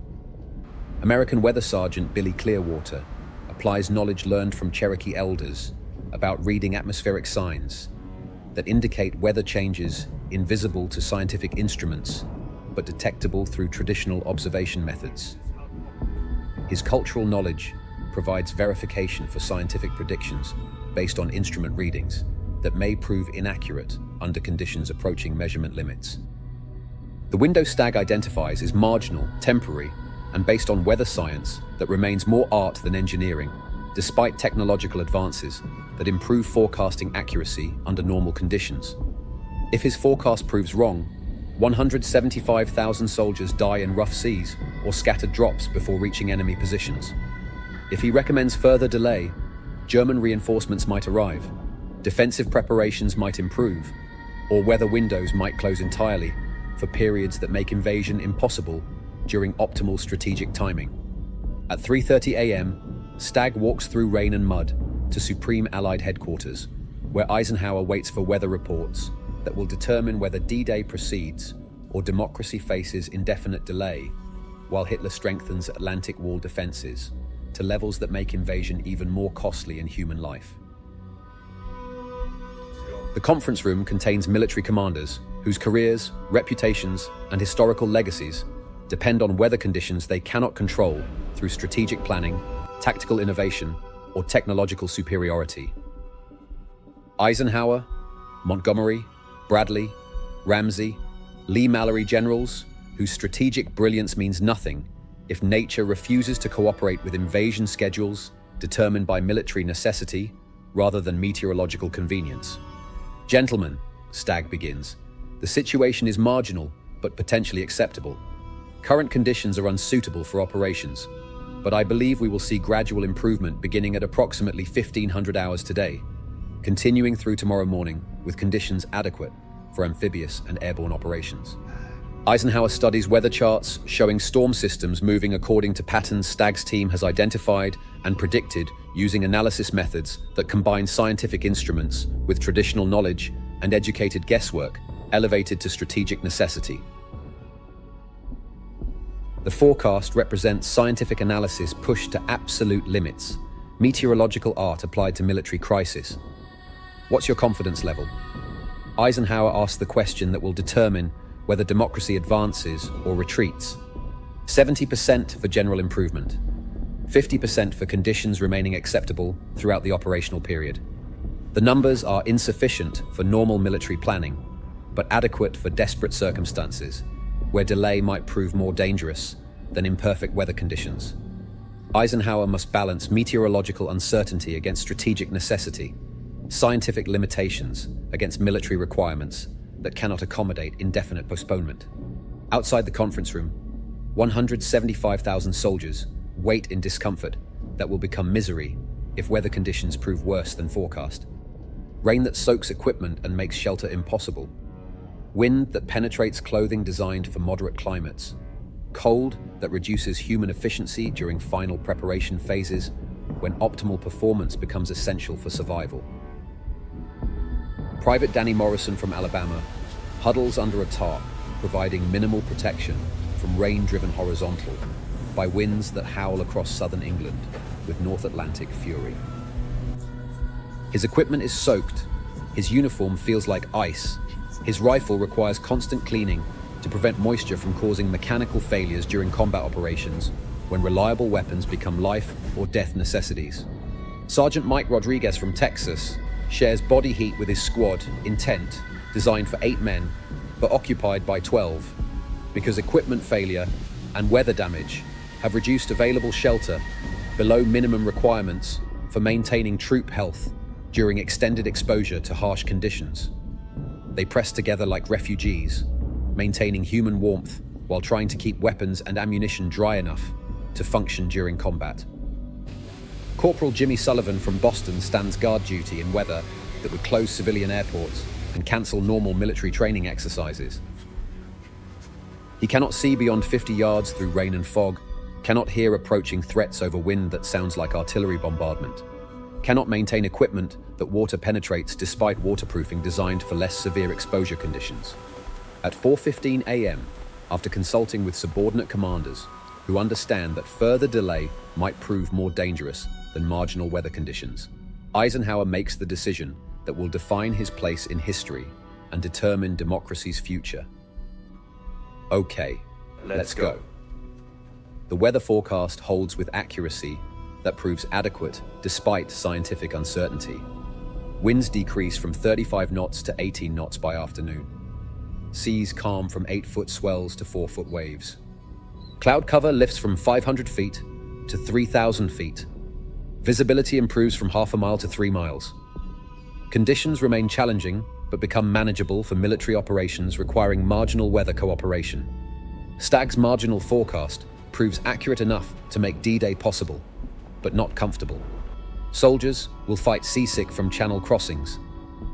American Weather Sergeant Billy Clearwater applies knowledge learned from Cherokee elders about reading atmospheric signs that indicate weather changes invisible to scientific instruments but detectable through traditional observation methods. His cultural knowledge provides verification for scientific predictions based on instrument readings that may prove inaccurate under conditions approaching measurement limits. The window Stagg identifies is marginal, temporary, and based on weather science that remains more art than engineering, despite technological advances that improve forecasting accuracy under normal conditions. If his forecast proves wrong, 175,000 soldiers die in rough seas or scattered drops before reaching enemy positions. If he recommends further delay, German reinforcements might arrive, defensive preparations might improve, or weather windows might close entirely for periods that make invasion impossible during optimal strategic timing. At 3:30 a.m., Stagg walks through rain and mud to Supreme Allied Headquarters, where Eisenhower waits for weather reports that will determine whether D-Day proceeds or democracy faces indefinite delay, while Hitler strengthens Atlantic Wall defenses to levels that make invasion even more costly in human life. The conference room contains military commanders whose careers, reputations, and historical legacies depend on weather conditions they cannot control through strategic planning, tactical innovation, or technological superiority. Eisenhower, Montgomery, Bradley, Ramsey, Lee Mallory generals whose strategic brilliance means nothing if nature refuses to cooperate with invasion schedules determined by military necessity rather than meteorological convenience. Gentlemen, Stagg begins, the situation is marginal but potentially acceptable. Current conditions are unsuitable for operations, but I believe we will see gradual improvement beginning at approximately 1500 hours today, continuing through tomorrow morning with conditions adequate for amphibious and airborne operations. Eisenhower studies weather charts showing storm systems moving according to patterns Stagg's team has identified and predicted using analysis methods that combine scientific instruments with traditional knowledge and educated guesswork elevated to strategic necessity. The forecast represents scientific analysis pushed to absolute limits, meteorological art applied to military crisis. What's your confidence level? Eisenhower asks the question that will determine whether democracy advances or retreats. 70% for general improvement, 50% for conditions remaining acceptable throughout the operational period. The numbers are insufficient for normal military planning, but adequate for desperate circumstances, where delay might prove more dangerous than imperfect weather conditions. Eisenhower must balance meteorological uncertainty against strategic necessity, scientific limitations against military requirements that cannot accommodate indefinite postponement. Outside the conference room, 175,000 soldiers wait in discomfort that will become misery if weather conditions prove worse than forecast. Rain that soaks equipment and makes shelter impossible. Wind that penetrates clothing designed for moderate climates. Cold that reduces human efficiency during final preparation phases when optimal performance becomes essential for survival. Private Danny Morrison from Alabama huddles under a tarp, providing minimal protection from rain-driven horizontal by winds that howl across southern England with North Atlantic fury. His equipment is soaked, his uniform feels like ice, his rifle requires constant cleaning to prevent moisture from causing mechanical failures during combat operations when reliable weapons become life or death necessities. Sergeant Mike Rodriguez from Texas shares body heat with his squad in tent designed for 8 men but occupied by 12 because equipment failure and weather damage have reduced available shelter below minimum requirements for maintaining troop health during extended exposure to harsh conditions. They press together like refugees, maintaining human warmth while trying to keep weapons and ammunition dry enough to function during combat. Corporal Jimmy Sullivan from Boston stands guard duty in weather that would close civilian airports and cancel normal military training exercises. He cannot see beyond 50 yards through rain and fog, cannot hear approaching threats over wind that sounds like artillery bombardment, cannot maintain equipment that water penetrates despite waterproofing designed for less severe exposure conditions. At 4:15 a.m., after consulting with subordinate commanders who understand that further delay might prove more dangerous than marginal weather conditions, Eisenhower makes the decision that will define his place in history and determine democracy's future. Okay, let's go. The weather forecast holds with accuracy that proves adequate despite scientific uncertainty. Winds decrease from 35 knots to 18 knots by afternoon. Seas calm from 8-foot swells to 4-foot waves. Cloud cover lifts from 500 feet to 3,000 feet. Visibility improves from half a mile to 3 miles. Conditions remain challenging but become manageable for military operations requiring marginal weather cooperation. Stagg's marginal forecast proves accurate enough to make D-Day possible, but not comfortable. Soldiers will fight seasick from channel crossings.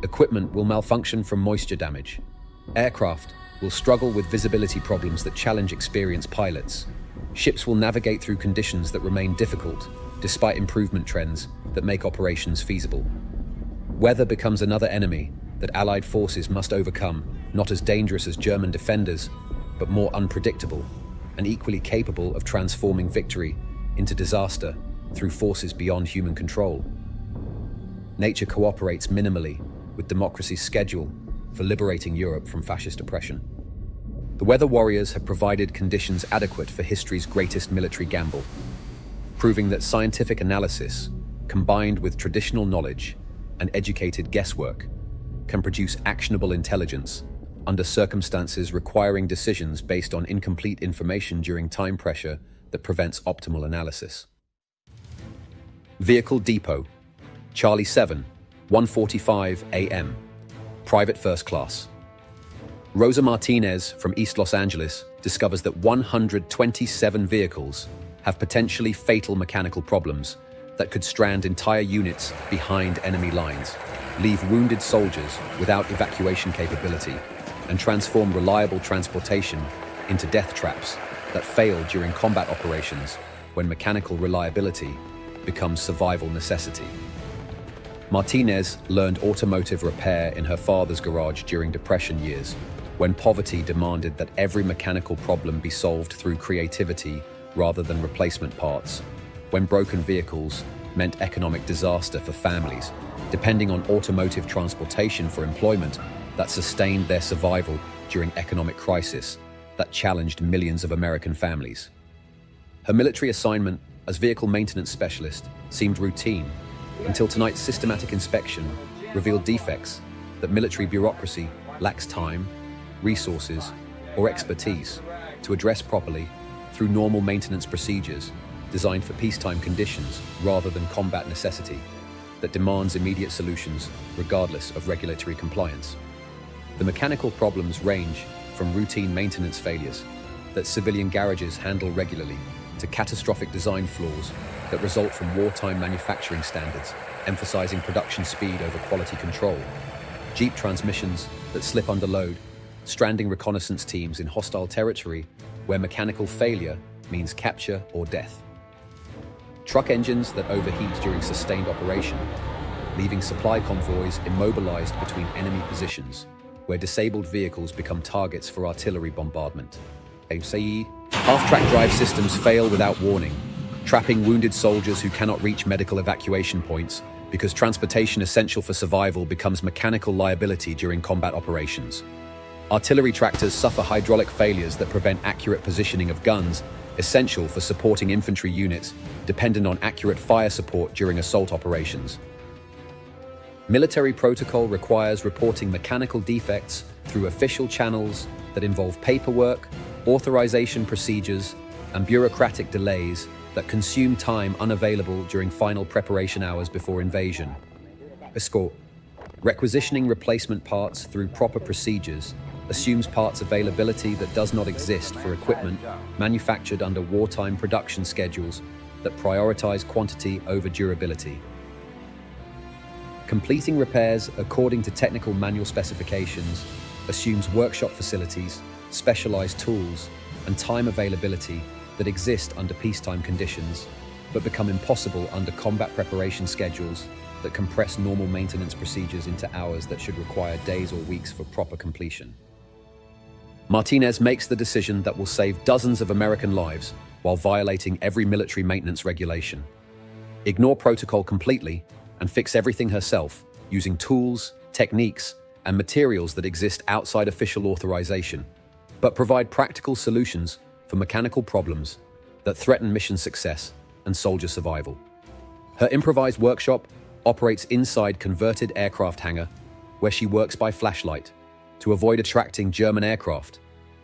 Equipment will malfunction from moisture damage. Aircraft will struggle with visibility problems that challenge experienced pilots. Ships will navigate through conditions that remain difficult, despite improvement trends that make operations feasible. Weather becomes another enemy that Allied forces must overcome, not as dangerous as German defenders, but more unpredictable and equally capable of transforming victory into disaster through forces beyond human control. Nature cooperates minimally with democracy's schedule for liberating Europe from fascist oppression. The weather warriors have provided conditions adequate for history's greatest military gamble, proving that scientific analysis, combined with traditional knowledge and educated guesswork, can produce actionable intelligence under circumstances requiring decisions based on incomplete information during time pressure that prevents optimal analysis. Vehicle Depot, Charlie 7, 1:45 a.m., Private First Class. Rosa Martinez from East Los Angeles discovers that 127 vehicles have potentially fatal mechanical problems that could strand entire units behind enemy lines, leave wounded soldiers without evacuation capability, and transform reliable transportation into death traps that fail during combat operations when mechanical reliability becomes survival necessity. Martinez learned automotive repair in her father's garage during Depression years, when poverty demanded that every mechanical problem be solved through creativity rather than replacement parts, when broken vehicles meant economic disaster for families, depending on automotive transportation for employment that sustained their survival during economic crisis that challenged millions of American families. Her military assignment as vehicle maintenance specialist seemed routine until tonight's systematic inspection revealed defects that military bureaucracy lacks time, resources, or expertise to address properly through normal maintenance procedures designed for peacetime conditions rather than combat necessity that demands immediate solutions regardless of regulatory compliance. The mechanical problems range from routine maintenance failures that civilian garages handle regularly to catastrophic design flaws that result from wartime manufacturing standards emphasizing production speed over quality control, Jeep transmissions that slip under load, stranding reconnaissance teams in hostile territory where mechanical failure means capture or death, truck engines that overheat during sustained operation, leaving supply convoys immobilized between enemy positions where disabled vehicles become targets for artillery bombardment. Half-track drive systems fail without warning, trapping wounded soldiers who cannot reach medical evacuation points because transportation essential for survival becomes mechanical liability during combat operations. Artillery tractors suffer hydraulic failures that prevent accurate positioning of guns, essential for supporting infantry units, dependent on accurate fire support during assault operations. Military protocol requires reporting mechanical defects through official channels that involve paperwork, authorization procedures, and bureaucratic delays that consume time unavailable during final preparation hours before invasion. Escort. Requisitioning replacement parts through proper procedures assumes parts availability that does not exist for equipment manufactured under wartime production schedules that prioritize quantity over durability. Completing repairs according to technical manual specifications assumes workshop facilities, specialized tools, and time availability that exist under peacetime conditions, but become impossible under combat preparation schedules that compress normal maintenance procedures into hours that should require days or weeks for proper completion. Martinez makes the decision that will save dozens of American lives while violating every military maintenance regulation. Ignore protocol completely and fix everything herself using tools, techniques, and materials that exist outside official authorization, but provide practical solutions for mechanical problems that threaten mission success and soldier survival. Her improvised workshop operates inside converted aircraft hangar, where she works by flashlight to avoid attracting German aircraft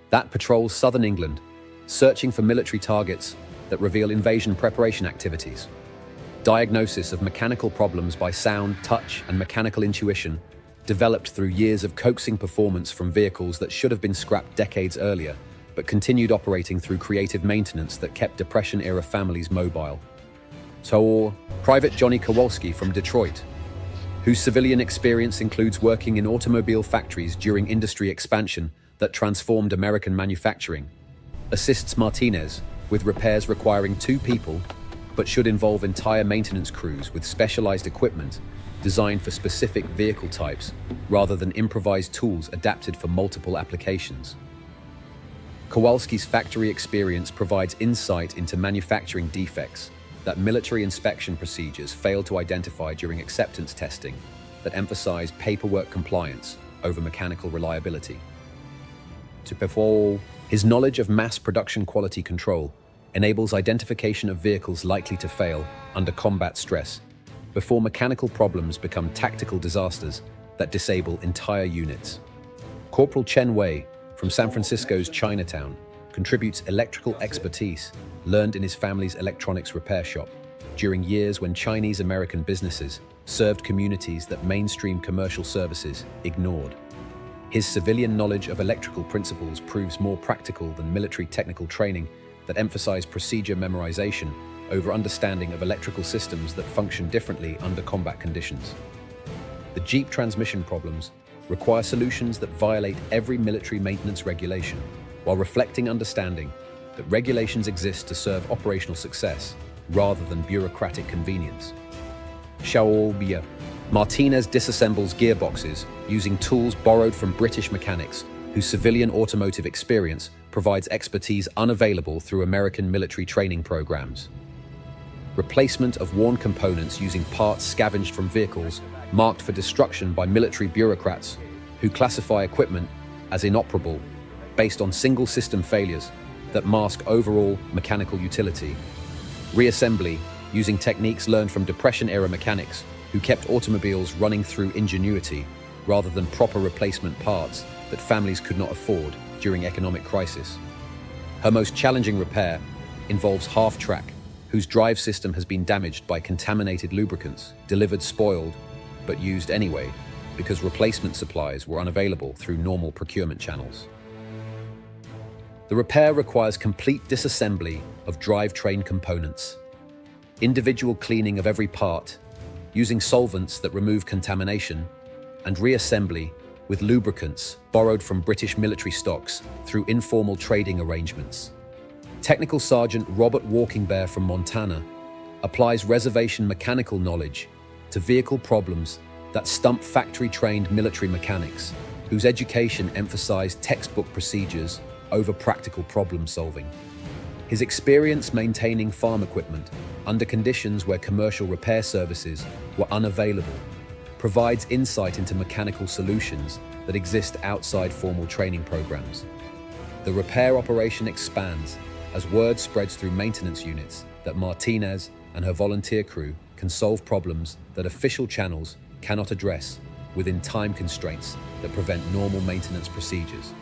that patrols southern England, searching for military targets that reveal invasion preparation activities. Diagnosis of mechanical problems by sound, touch, and mechanical intuition, developed through years of coaxing performance from vehicles that should have been scrapped decades earlier, but continued operating through creative maintenance that kept Depression-era families mobile. So, Private Johnny Kowalski from Detroit, whose civilian experience includes working in automobile factories during industry expansion that transformed American manufacturing, assists Martinez with repairs requiring 2 people, but should involve entire maintenance crews with specialized equipment designed for specific vehicle types rather than improvised tools adapted for multiple applications. Kowalski's factory experience provides insight into manufacturing defects that military inspection procedures fail to identify during acceptance testing that emphasize paperwork compliance over mechanical reliability. To perform, his knowledge of mass production quality control enables identification of vehicles likely to fail under combat stress before mechanical problems become tactical disasters that disable entire units. Corporal Chen Wei from San Francisco's Chinatown contributes electrical expertise learned in his family's electronics repair shop during years when Chinese-American businesses served communities that mainstream commercial services ignored. His civilian knowledge of electrical principles proves more practical than military technical training that emphasize procedure memorization over understanding of electrical systems that function differently under combat conditions. The Jeep transmission problems require solutions that violate every military maintenance regulation, while reflecting understanding that regulations exist to serve operational success rather than bureaucratic convenience. Xiaobia. Martinez disassembles gearboxes using tools borrowed from British mechanics whose civilian automotive experience provides expertise unavailable through American military training programs. Replacement of worn components using parts scavenged from vehicles marked for destruction by military bureaucrats who classify equipment as inoperable based on single system failures that mask overall mechanical utility. Reassembly using techniques learned from Depression-era mechanics who kept automobiles running through ingenuity rather than proper replacement parts that families could not afford during economic crisis. Her most challenging repair involves half-track, whose drive system has been damaged by contaminated lubricants, delivered spoiled, but used anyway because replacement supplies were unavailable through normal procurement channels. The repair requires complete disassembly of drivetrain components, individual cleaning of every part, using solvents that remove contamination, and reassembly with lubricants borrowed from British military stocks through informal trading arrangements. Technical Sergeant Robert Walkingbear from Montana applies reservation mechanical knowledge to vehicle problems that stump factory-trained military mechanics, whose education emphasized textbook procedures over practical problem-solving. His experience maintaining farm equipment under conditions where commercial repair services were unavailable provides insight into mechanical solutions that exist outside formal training programs. The repair operation expands as word spreads through maintenance units that Martinez and her volunteer crew can solve problems that official channels cannot address within time constraints that prevent normal maintenance procedures.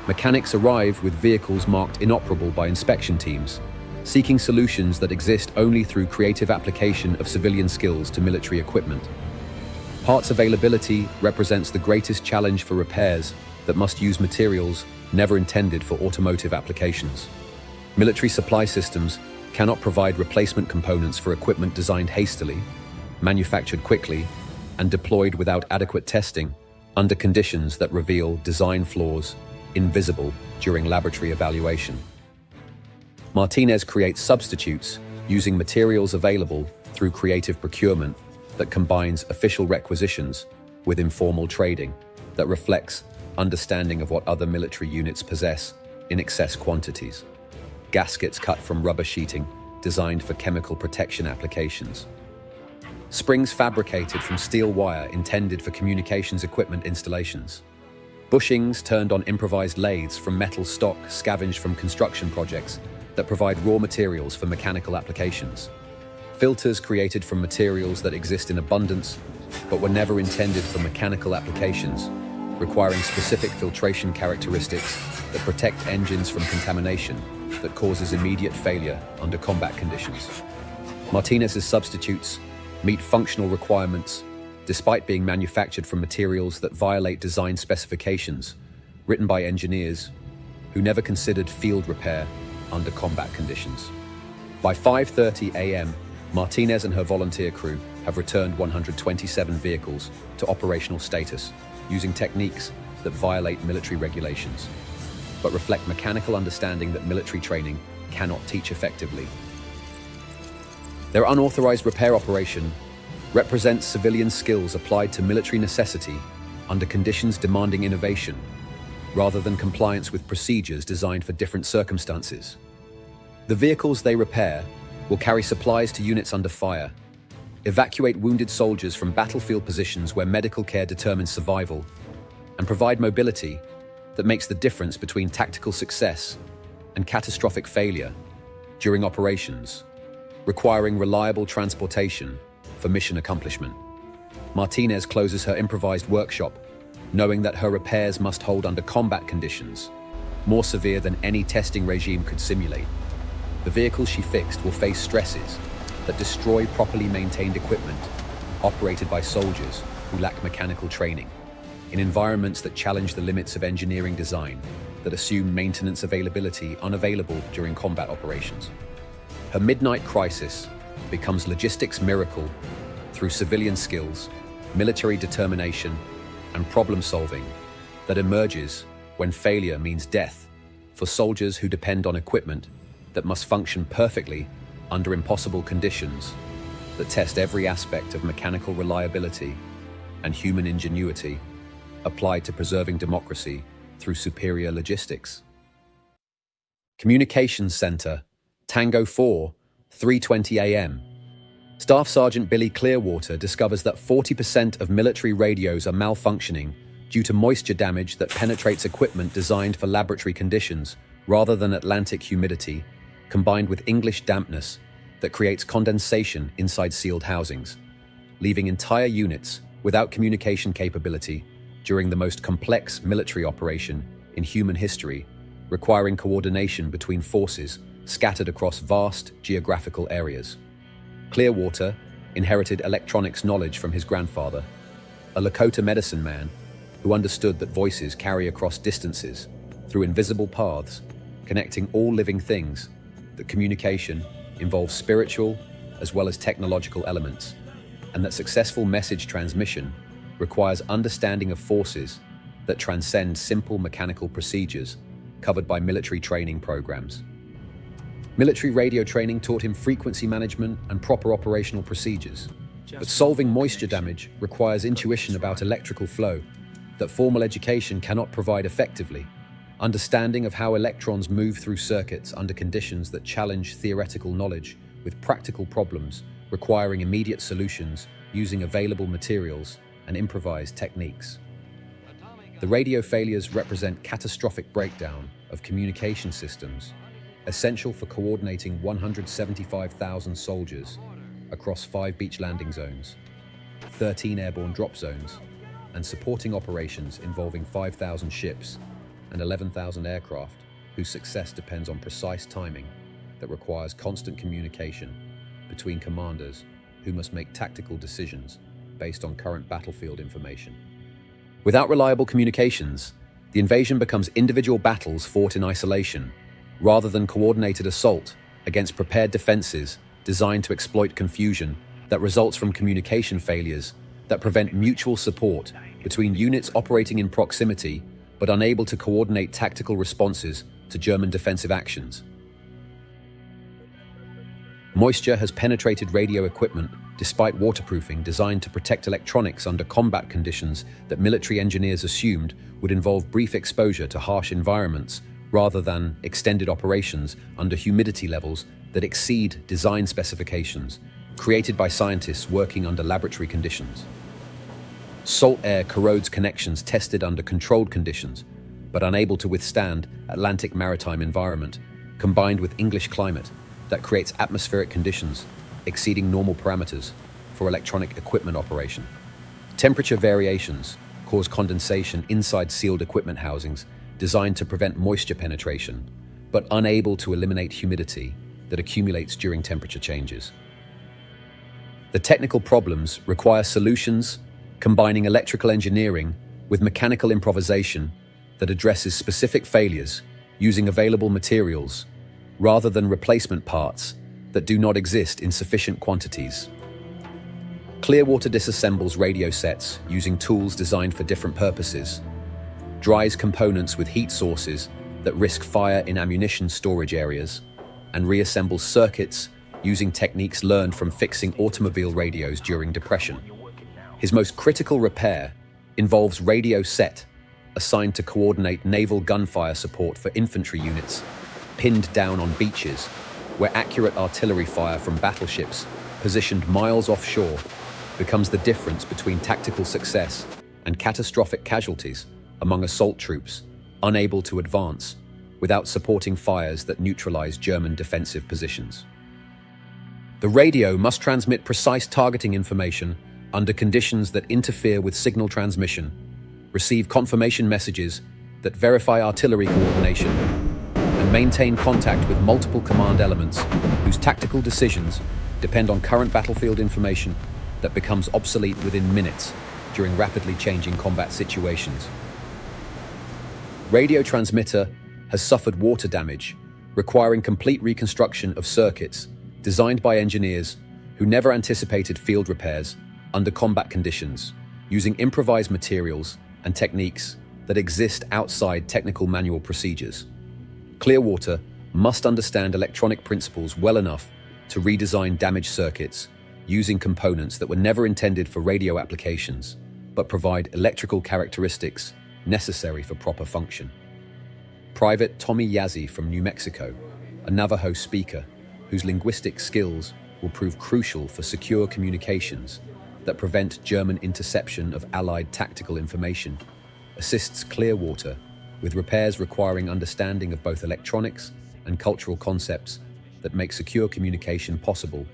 Mechanics arrive with vehicles marked inoperable by inspection teams, seeking solutions that exist only through creative application of civilian skills to military equipment. Parts availability represents the greatest challenge for repairs that must use materials never intended for automotive applications. Military supply systems cannot provide replacement components for equipment designed hastily, manufactured quickly, and deployed without adequate testing under conditions that reveal design flaws invisible during laboratory evaluation. Martinez creates substitutes using materials available through creative procurement that combines official requisitions with informal trading that reflects understanding of what other military units possess in excess quantities. Gaskets cut from rubber sheeting designed for chemical protection applications. Springs fabricated from steel wire intended for communications equipment installations. Bushings turned on improvised lathes from metal stock scavenged from construction projects that provide raw materials for mechanical applications. Filters created from materials that exist in abundance but were never intended for mechanical applications, requiring specific filtration characteristics that protect engines from contamination that causes immediate failure under combat conditions. Martinez's substitutes meet functional requirements despite being manufactured from materials that violate design specifications written by engineers who never considered field repair under combat conditions. By 5:30 a.m., Martinez and her volunteer crew have returned 127 vehicles to operational status using techniques that violate military regulations, but reflect mechanical understanding that military training cannot teach effectively. Their unauthorized repair operation represents civilian skills applied to military necessity under conditions demanding innovation, rather than compliance with procedures designed for different circumstances. The vehicles they repair will carry supplies to units under fire, evacuate wounded soldiers from battlefield positions where medical care determines survival, and provide mobility that makes the difference between tactical success and catastrophic failure during operations, requiring reliable transportation for mission accomplishment. Martinez closes her improvised workshop, knowing that her repairs must hold under combat conditions, more severe than any testing regime could simulate. The vehicles she fixed will face stresses that destroy properly maintained equipment operated by soldiers who lack mechanical training, in environments that challenge the limits of engineering design, that assume maintenance availability unavailable during combat operations. Her midnight crisis becomes logistics miracle through civilian skills, military determination, and problem solving that emerges when failure means death for soldiers who depend on equipment that must function perfectly under impossible conditions, that test every aspect of mechanical reliability and human ingenuity applied to preserving democracy through superior logistics. Communications Center, Tango 4, 3:20 a.m. Staff Sergeant Billy Clearwater discovers that 40% of military radios are malfunctioning due to moisture damage that penetrates equipment designed for laboratory conditions rather than Atlantic humidity, combined with English dampness that creates condensation inside sealed housings, leaving entire units without communication capability during the most complex military operation in human history, requiring coordination between forces scattered across vast geographical areas. Clearwater inherited electronics knowledge from his grandfather, a Lakota medicine man who understood that voices carry across distances through invisible paths connecting all living things, that communication involves spiritual as well as technological elements, and that successful message transmission requires understanding of forces that transcend simple mechanical procedures covered by military training programs. Military radio training taught him frequency management and proper operational procedures, but solving moisture damage requires intuition about electrical flow that formal education cannot provide effectively, understanding of how electrons move through circuits under conditions that challenge theoretical knowledge with practical problems requiring immediate solutions using available materials and improvised techniques. The radio failures represent catastrophic breakdown of communication systems, essential for coordinating 175,000 soldiers across 5 beach landing zones, 13 airborne drop zones, and supporting operations involving 5,000 ships and 11,000 aircraft whose success depends on precise timing that requires constant communication between commanders who must make tactical decisions based on current battlefield information. Without reliable communications, the invasion becomes individual battles fought in isolation, rather than coordinated assault against prepared defenses designed to exploit confusion that results from communication failures that prevent mutual support between units operating in proximity but unable to coordinate tactical responses to German defensive actions. Moisture has penetrated radio equipment despite waterproofing designed to protect electronics under combat conditions that military engineers assumed would involve brief exposure to harsh environments rather than extended operations under humidity levels that exceed design specifications created by scientists working under laboratory conditions. Salt air corrodes connections tested under controlled conditions, but unable to withstand Atlantic maritime environment, combined with English climate that creates atmospheric conditions exceeding normal parameters for electronic equipment operation. Temperature variations cause condensation inside sealed equipment housings designed to prevent moisture penetration, but unable to eliminate humidity that accumulates during temperature changes. The technical problems require solutions combining electrical engineering with mechanical improvisation that addresses specific failures using available materials rather than replacement parts that do not exist in sufficient quantities. Clearwater disassembles radio sets using tools designed for different purposes, dries components with heat sources that risk fire in ammunition storage areas, and reassembles circuits using techniques learned from fixing automobile radios during depression. His most critical repair involves radio set assigned to coordinate naval gunfire support for infantry units pinned down on beaches where accurate artillery fire from battleships positioned miles offshore becomes the difference between tactical success and catastrophic casualties among assault troops unable to advance without supporting fires that neutralize German defensive positions. The radio must transmit precise targeting information under conditions that interfere with signal transmission, receive confirmation messages that verify artillery coordination, and maintain contact with multiple command elements whose tactical decisions depend on current battlefield information that becomes obsolete within minutes during rapidly changing combat situations. Radio transmitter has suffered water damage, requiring complete reconstruction of circuits designed by engineers who never anticipated field repairs under combat conditions, using improvised materials and techniques that exist outside technical manual procedures. Clearwater must understand electronic principles well enough to redesign damaged circuits using components that were never intended for radio applications, but provide electrical characteristics necessary for proper function. Private Tommy Yazzie from New Mexico, a Navajo speaker whose linguistic skills will prove crucial for secure communications that prevent German interception of Allied tactical information, assists Clearwater with repairs requiring understanding of both electronics and cultural concepts that make secure communication possible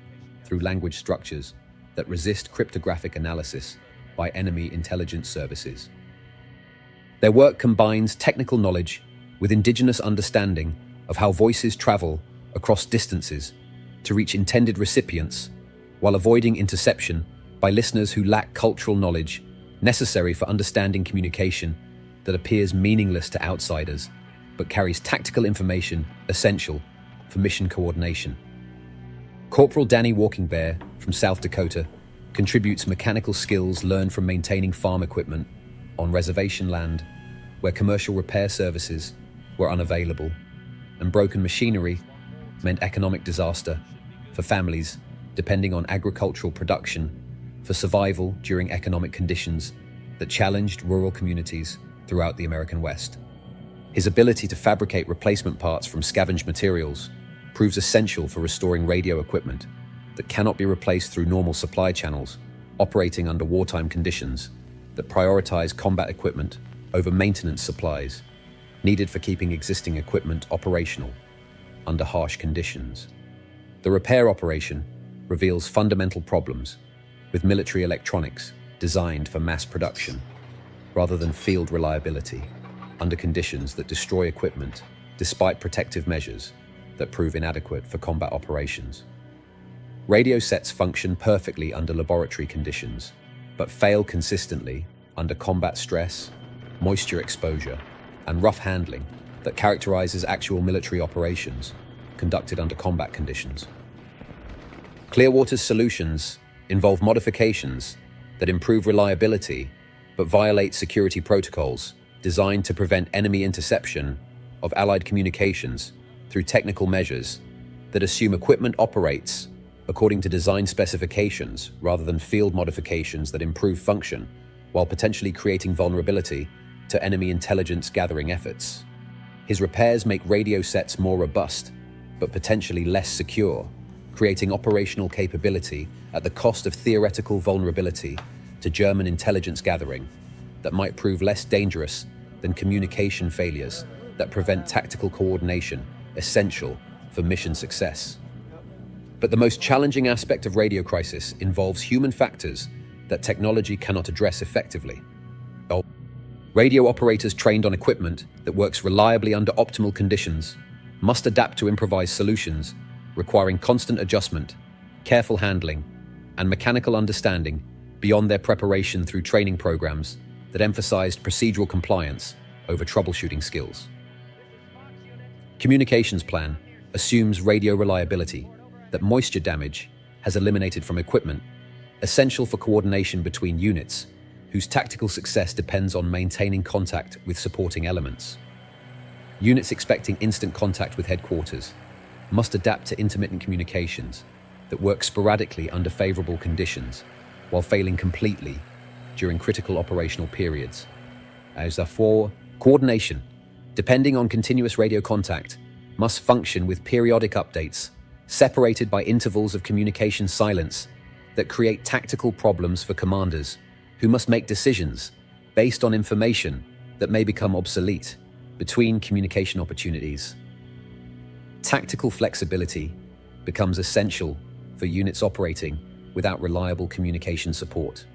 through language structures that resist cryptographic analysis by enemy intelligence services. Their work combines technical knowledge with indigenous understanding of how voices travel across distances to reach intended recipients while avoiding interception by listeners who lack cultural knowledge necessary for understanding communication that appears meaningless to outsiders but carries tactical information essential for mission coordination. Corporal Danny Walking Bear from South Dakota contributes mechanical skills learned from maintaining farm equipment on reservation land where commercial repair services were unavailable, and broken machinery meant economic disaster for families depending on agricultural production for survival during economic conditions that challenged rural communities throughout the American West. His ability to fabricate replacement parts from scavenged materials proves essential for restoring radio equipment that cannot be replaced through normal supply channels operating under wartime conditions that prioritize combat equipment over maintenance supplies needed for keeping existing equipment operational under harsh conditions. The repair operation reveals fundamental problems with military electronics designed for mass production rather than field reliability under conditions that destroy equipment despite protective measures that prove inadequate for combat operations. Radio sets function perfectly under laboratory conditions, but fail consistently under combat stress, moisture exposure, and rough handling that characterizes actual military operations conducted under combat conditions. Clearwater's solutions involve modifications that improve reliability but violate security protocols designed to prevent enemy interception of Allied communications through technical measures that assume equipment operates according to design specifications rather than field modifications that improve function, while potentially creating vulnerability to enemy intelligence gathering efforts. His repairs make radio sets more robust, but potentially less secure, creating operational capability at the cost of theoretical vulnerability to German intelligence gathering that might prove less dangerous than communication failures that prevent tactical coordination essential for mission success. But the most challenging aspect of radio crisis involves human factors that technology cannot address effectively. Radio operators trained on equipment that works reliably under optimal conditions must adapt to improvised solutions, requiring constant adjustment, careful handling, and mechanical understanding beyond their preparation through training programs that emphasized procedural compliance over troubleshooting skills. Communications plan assumes radio reliability that moisture damage has eliminated from equipment, essential for coordination between units whose tactical success depends on maintaining contact with supporting elements. Units expecting instant contact with headquarters must adapt to intermittent communications that work sporadically under favorable conditions while failing completely during critical operational periods. As therefore, coordination, depending on continuous radio contact, must function with periodic updates, separated by intervals of communication silence that create tactical problems for commanders who must make decisions based on information that may become obsolete between communication opportunities. Tactical flexibility becomes essential for units operating without reliable communication support.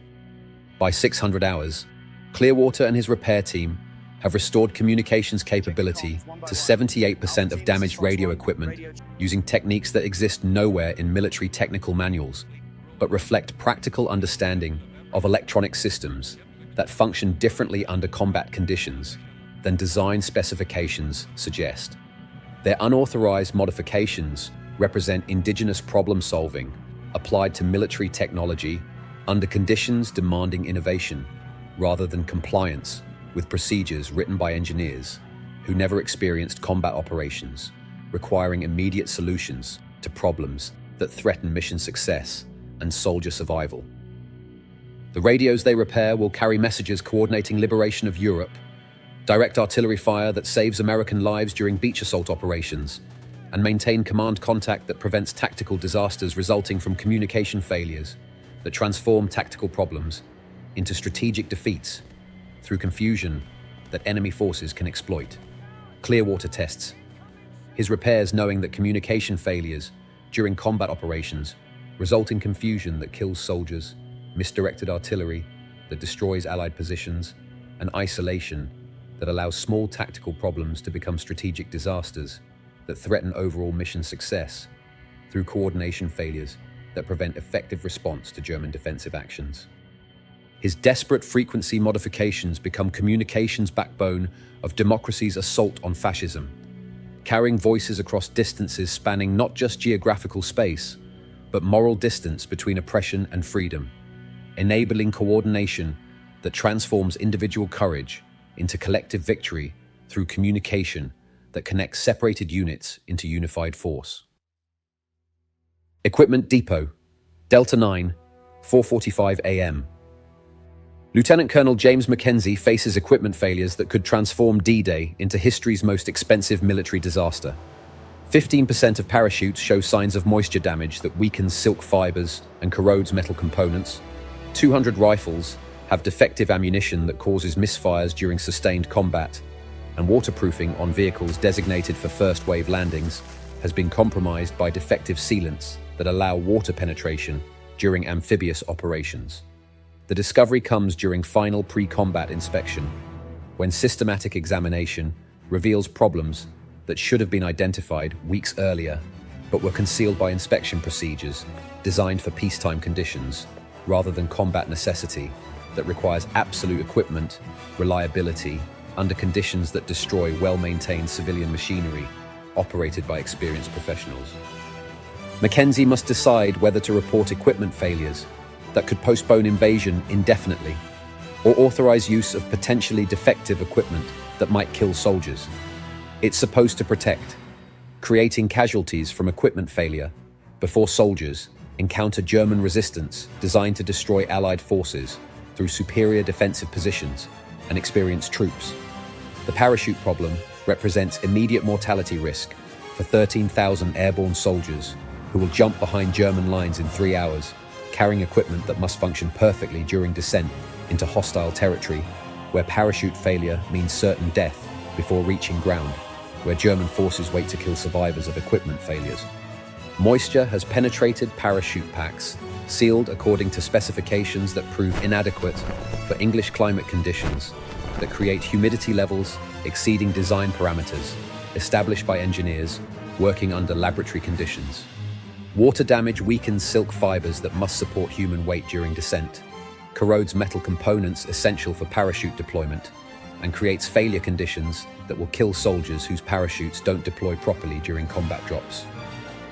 By 600 hours, Clearwater and his repair team have restored communications capability to 78% of damaged radio equipment using techniques that exist nowhere in military technical manuals, but reflect practical understanding of electronic systems that function differently under combat conditions than design specifications suggest. Their unauthorized modifications represent indigenous problem-solving applied to military technology under conditions demanding innovation rather than compliance with procedures written by engineers who never experienced combat operations, requiring immediate solutions to problems that threaten mission success and soldier survival. The radios they repair will carry messages coordinating liberation of Europe, direct artillery fire that saves American lives during beach assault operations, and maintain command contact that prevents tactical disasters resulting from communication failures that transform tactical problems into strategic defeats through confusion that enemy forces can exploit. Clearwater tests his repairs knowing that communication failures during combat operations result in confusion that kills soldiers, misdirected artillery that destroys Allied positions, and isolation that allows small tactical problems to become strategic disasters that threaten overall mission success through coordination failures that prevent effective response to German defensive actions. His desperate frequency modifications become communications backbone of democracy's assault on fascism, carrying voices across distances spanning not just geographical space, but moral distance between oppression and freedom, enabling coordination that transforms individual courage into collective victory through communication that connects separated units into unified force. Equipment Depot, Delta 9, 4:45 a.m. Lieutenant Colonel James Mackenzie faces equipment failures that could transform D-Day into history's most expensive military disaster. 15% of parachutes show signs of moisture damage that weakens silk fibers and corrodes metal components. 200 rifles have defective ammunition that causes misfires during sustained combat, and waterproofing on vehicles designated for first-wave landings has been compromised by defective sealants that allow water penetration during amphibious operations. The discovery comes during final pre-combat inspection, when systematic examination reveals problems that should have been identified weeks earlier, but were concealed by inspection procedures designed for peacetime conditions rather than combat necessity that requires absolute equipment reliability under conditions that destroy well-maintained civilian machinery operated by experienced professionals. Mackenzie must decide whether to report equipment failures that could postpone invasion indefinitely, or authorize use of potentially defective equipment that might kill soldiers. It's supposed to protect, creating casualties from equipment failure before soldiers encounter German resistance designed to destroy Allied forces through superior defensive positions and experienced troops. The parachute problem represents immediate mortality risk for 13,000 airborne soldiers who will jump behind German lines in 3 hours, carrying equipment that must function perfectly during descent into hostile territory, where parachute failure means certain death before reaching ground, where German forces wait to kill survivors of equipment failures. Moisture has penetrated parachute packs, sealed according to specifications that prove inadequate for English climate conditions, that create humidity levels exceeding design parameters established by engineers working under laboratory conditions. Water damage weakens silk fibers that must support human weight during descent, corrodes metal components essential for parachute deployment, and creates failure conditions that will kill soldiers whose parachutes don't deploy properly during combat drops.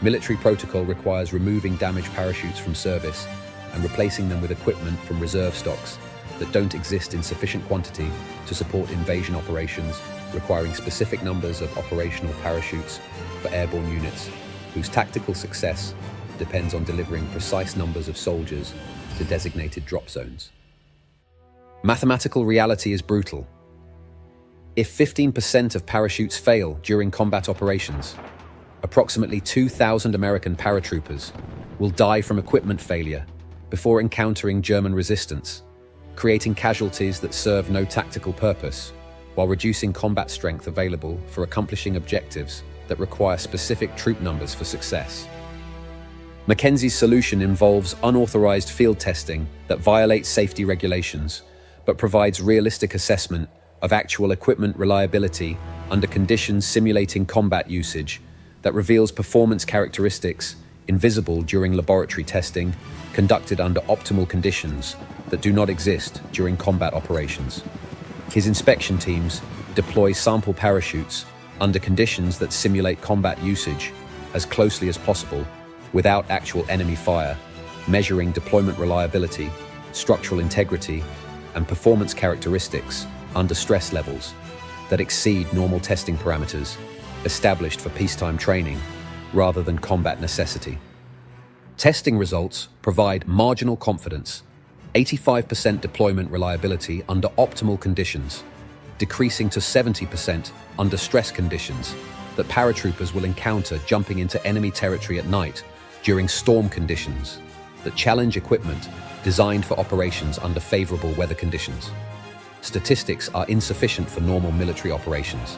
Military protocol requires removing damaged parachutes from service and replacing them with equipment from reserve stocks that don't exist in sufficient quantity to support invasion operations, requiring specific numbers of operational parachutes for airborne units, whose tactical success depends on delivering precise numbers of soldiers to designated drop zones. Mathematical reality is brutal. If 15% of parachutes fail during combat operations, approximately 2,000 American paratroopers will die from equipment failure before encountering German resistance, creating casualties that serve no tactical purpose, while reducing combat strength available for accomplishing objectives that require specific troop numbers for success. Mackenzie's solution involves unauthorized field testing that violates safety regulations, but provides realistic assessment of actual equipment reliability under conditions simulating combat usage that reveals performance characteristics invisible during laboratory testing conducted under optimal conditions that do not exist during combat operations. His inspection teams deploy sample parachutes under conditions that simulate combat usage as closely as possible without actual enemy fire, measuring deployment reliability, structural integrity, and performance characteristics under stress levels that exceed normal testing parameters established for peacetime training rather than combat necessity. Testing results provide marginal confidence, 85% deployment reliability under optimal conditions, decreasing to 70% under stress conditions that paratroopers will encounter jumping into enemy territory at night during storm conditions that challenge equipment designed for operations under favorable weather conditions. Statistics are insufficient for normal military operations,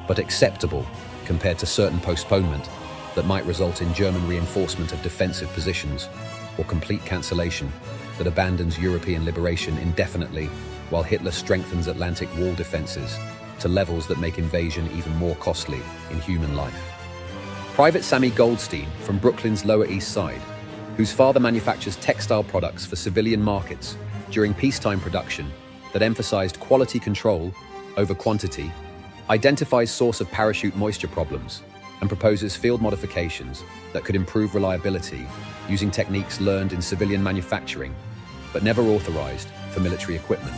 but acceptable compared to certain postponement that might result in German reinforcement of defensive positions or complete cancellation that abandons European liberation indefinitely while Hitler strengthens Atlantic wall defenses to levels that make invasion even more costly in human life. Private Sammy Goldstein from Brooklyn's Lower East Side, whose father manufactures textile products for civilian markets during peacetime production that emphasized quality control over quantity, identifies source of parachute moisture problems and proposes field modifications that could improve reliability using techniques learned in civilian manufacturing but never authorized for military equipment.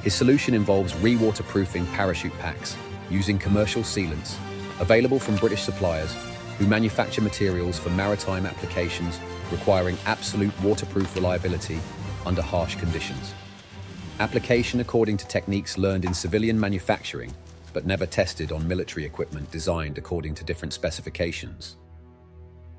His solution involves re-waterproofing parachute packs using commercial sealants available from British suppliers who manufacture materials for maritime applications requiring absolute waterproof reliability under harsh conditions. Application according to techniques learned in civilian manufacturing but never tested on military equipment designed according to different specifications.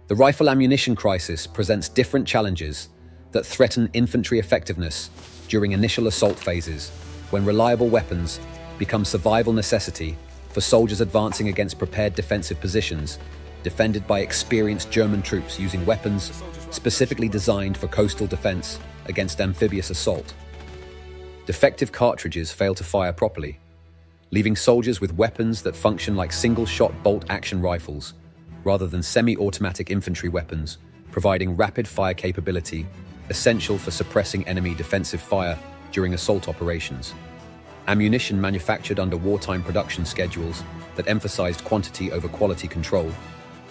The rifle ammunition crisis presents different challenges that threaten infantry effectiveness during initial assault phases when reliable weapons become survival necessity for soldiers advancing against prepared defensive positions defended by experienced German troops using weapons specifically designed for coastal defense against amphibious assault. Defective cartridges fail to fire properly, leaving soldiers with weapons that function like single-shot bolt-action rifles rather than semi-automatic infantry weapons, providing rapid fire capability essential for suppressing enemy defensive fire during assault operations. Ammunition manufactured under wartime production schedules that emphasized quantity over quality control,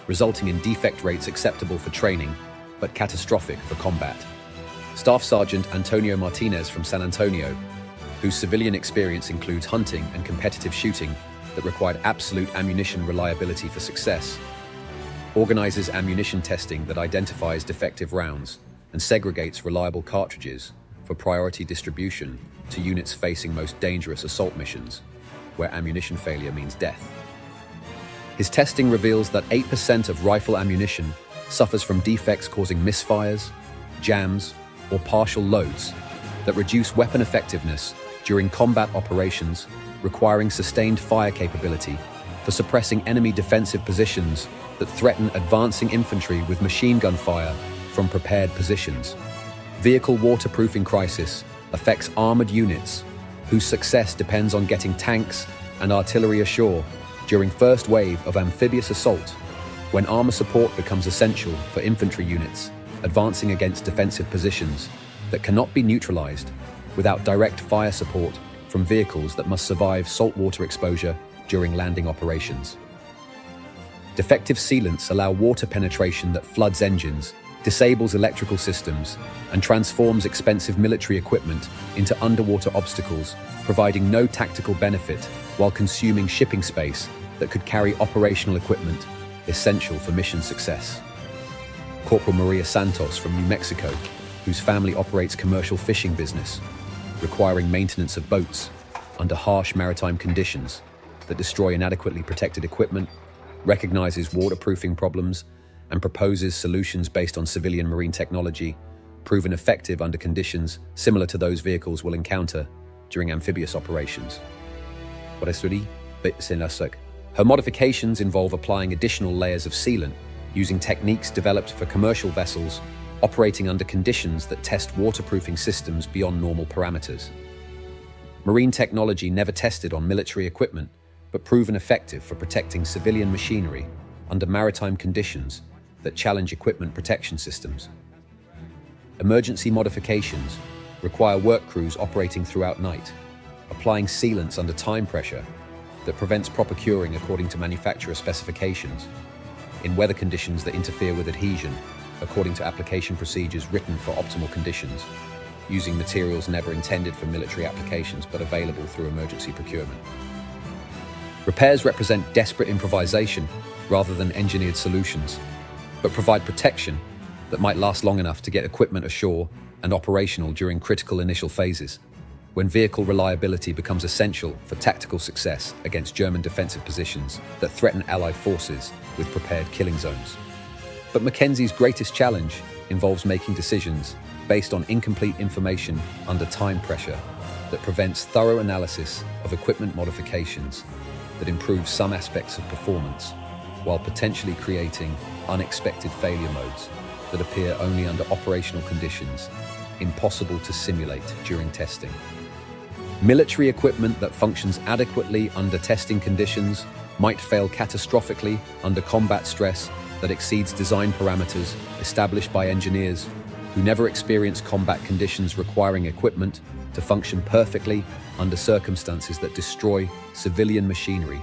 resulting in defect rates acceptable for training but catastrophic for combat. Staff Sergeant Antonio Martinez from San Antonio, whose civilian experience includes hunting and competitive shooting that required absolute ammunition reliability for success, organizes ammunition testing that identifies defective rounds and segregates reliable cartridges for priority distribution to units facing most dangerous assault missions, where ammunition failure means death. His testing reveals that 8% of rifle ammunition suffers from defects causing misfires, jams, or partial loads that reduce weapon effectiveness during combat operations, requiring sustained fire capability for suppressing enemy defensive positions that threaten advancing infantry with machine gun fire from prepared positions. Vehicle waterproofing crisis affects armored units whose success depends on getting tanks and artillery ashore during first wave of amphibious assault, when armor support becomes essential for infantry units advancing against defensive positions that cannot be neutralized without direct fire support from vehicles that must survive saltwater exposure during landing operations. Defective sealants allow water penetration that floods engines, disables electrical systems, and transforms expensive military equipment into underwater obstacles, providing no tactical benefit while consuming shipping space that could carry operational equipment essential for mission success. Corporal Maria Santos from New Mexico, whose family operates commercial fishing business, requiring maintenance of boats under harsh maritime conditions that destroy inadequately protected equipment, recognizes waterproofing problems, and proposes solutions based on civilian marine technology, proven effective under conditions similar to those vehicles will encounter during amphibious operations. Her modifications involve applying additional layers of sealant using techniques developed for commercial vessels operating under conditions that test waterproofing systems beyond normal parameters. Marine technology never tested on military equipment, but proven effective for protecting civilian machinery under maritime conditions that challenge equipment protection systems. Emergency modifications require work crews operating throughout night, applying sealants under time pressure that prevents proper curing according to manufacturer specifications, in weather conditions that interfere with adhesion according to application procedures written for optimal conditions, using materials never intended for military applications but available through emergency procurement. Repairs represent desperate improvisation rather than engineered solutions, but provide protection that might last long enough to get equipment ashore and operational during critical initial phases, when vehicle reliability becomes essential for tactical success against German defensive positions that threaten Allied forces with prepared killing zones. But Mackenzie's greatest challenge involves making decisions based on incomplete information under time pressure that prevents thorough analysis of equipment modifications that improve some aspects of performance, while potentially creating unexpected failure modes that appear only under operational conditions, impossible to simulate during testing. Military equipment that functions adequately under testing conditions might fail catastrophically under combat stress that exceeds design parameters established by engineers who never experience combat conditions requiring equipment to function perfectly under circumstances that destroy civilian machinery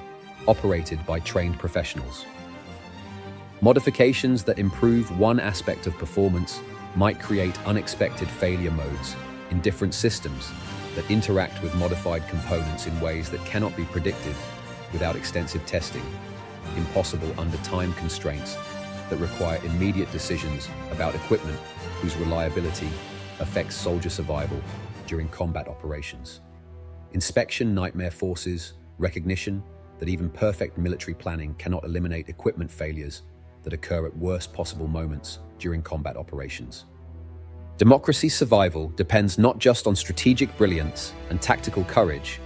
operated by trained professionals. Modifications that improve one aspect of performance might create unexpected failure modes in different systems that interact with modified components in ways that cannot be predicted without extensive testing, impossible under time constraints that require immediate decisions about equipment whose reliability affects soldier survival during combat operations. Inspection nightmare forces recognition that even perfect military planning cannot eliminate equipment failures that occur at worst possible moments during combat operations. Democracy's survival depends not just on strategic brilliance and tactical courage,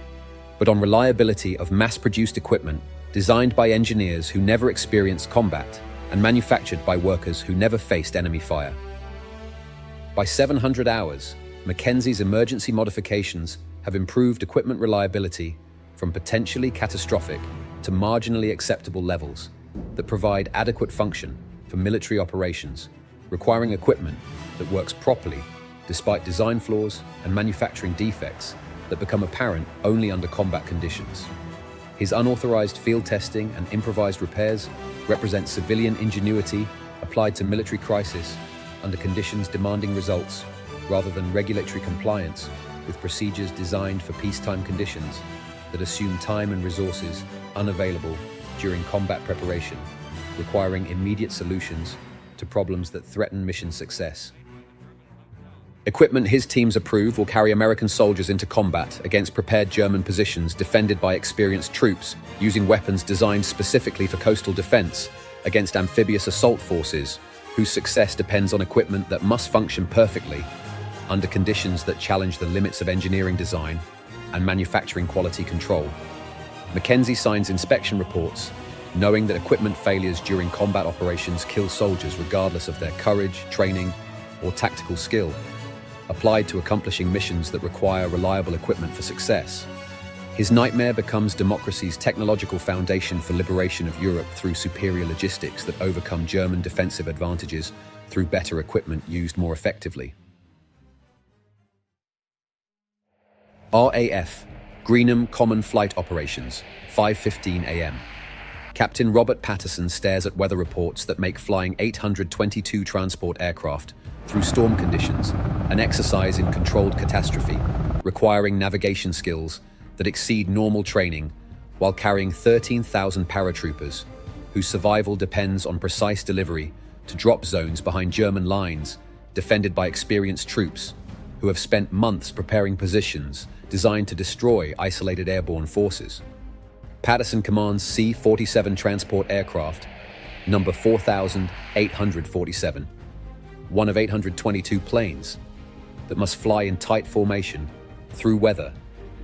but on reliability of mass-produced equipment designed by engineers who never experienced combat and manufactured by workers who never faced enemy fire. By 700 hours, Mackenzie's emergency modifications have improved equipment reliability from potentially catastrophic to marginally acceptable levels that provide adequate function for military operations, requiring equipment that works properly despite design flaws and manufacturing defects that become apparent only under combat conditions. His unauthorized field testing and improvised repairs represent civilian ingenuity applied to military crisis under conditions demanding results rather than regulatory compliance with procedures designed for peacetime conditions that assume time and resources unavailable during combat preparation requiring immediate solutions to problems that threaten mission success. Equipment his teams approve will carry American soldiers into combat against prepared German positions defended by experienced troops using weapons designed specifically for coastal defense against amphibious assault forces whose success depends on equipment that must function perfectly under conditions that challenge the limits of engineering design and manufacturing quality control. Mackenzie signs inspection reports, knowing that equipment failures during combat operations kill soldiers regardless of their courage, training, or tactical skill, applied to accomplishing missions that require reliable equipment for success. His nightmare becomes democracy's technological foundation for liberation of Europe through superior logistics that overcome German defensive advantages through better equipment used more effectively. RAF, Greenham Common Flight Operations, 5:15 a.m. Captain Robert Patterson stares at weather reports that make flying 822 transport aircraft through storm conditions an exercise in controlled catastrophe, requiring navigation skills that exceed normal training while carrying 13,000 paratroopers whose survival depends on precise delivery to drop zones behind German lines defended by experienced troops who have spent months preparing positions designed to destroy isolated airborne forces. Patterson commands C-47 transport aircraft, number 4,847, one of 822 planes that must fly in tight formation through weather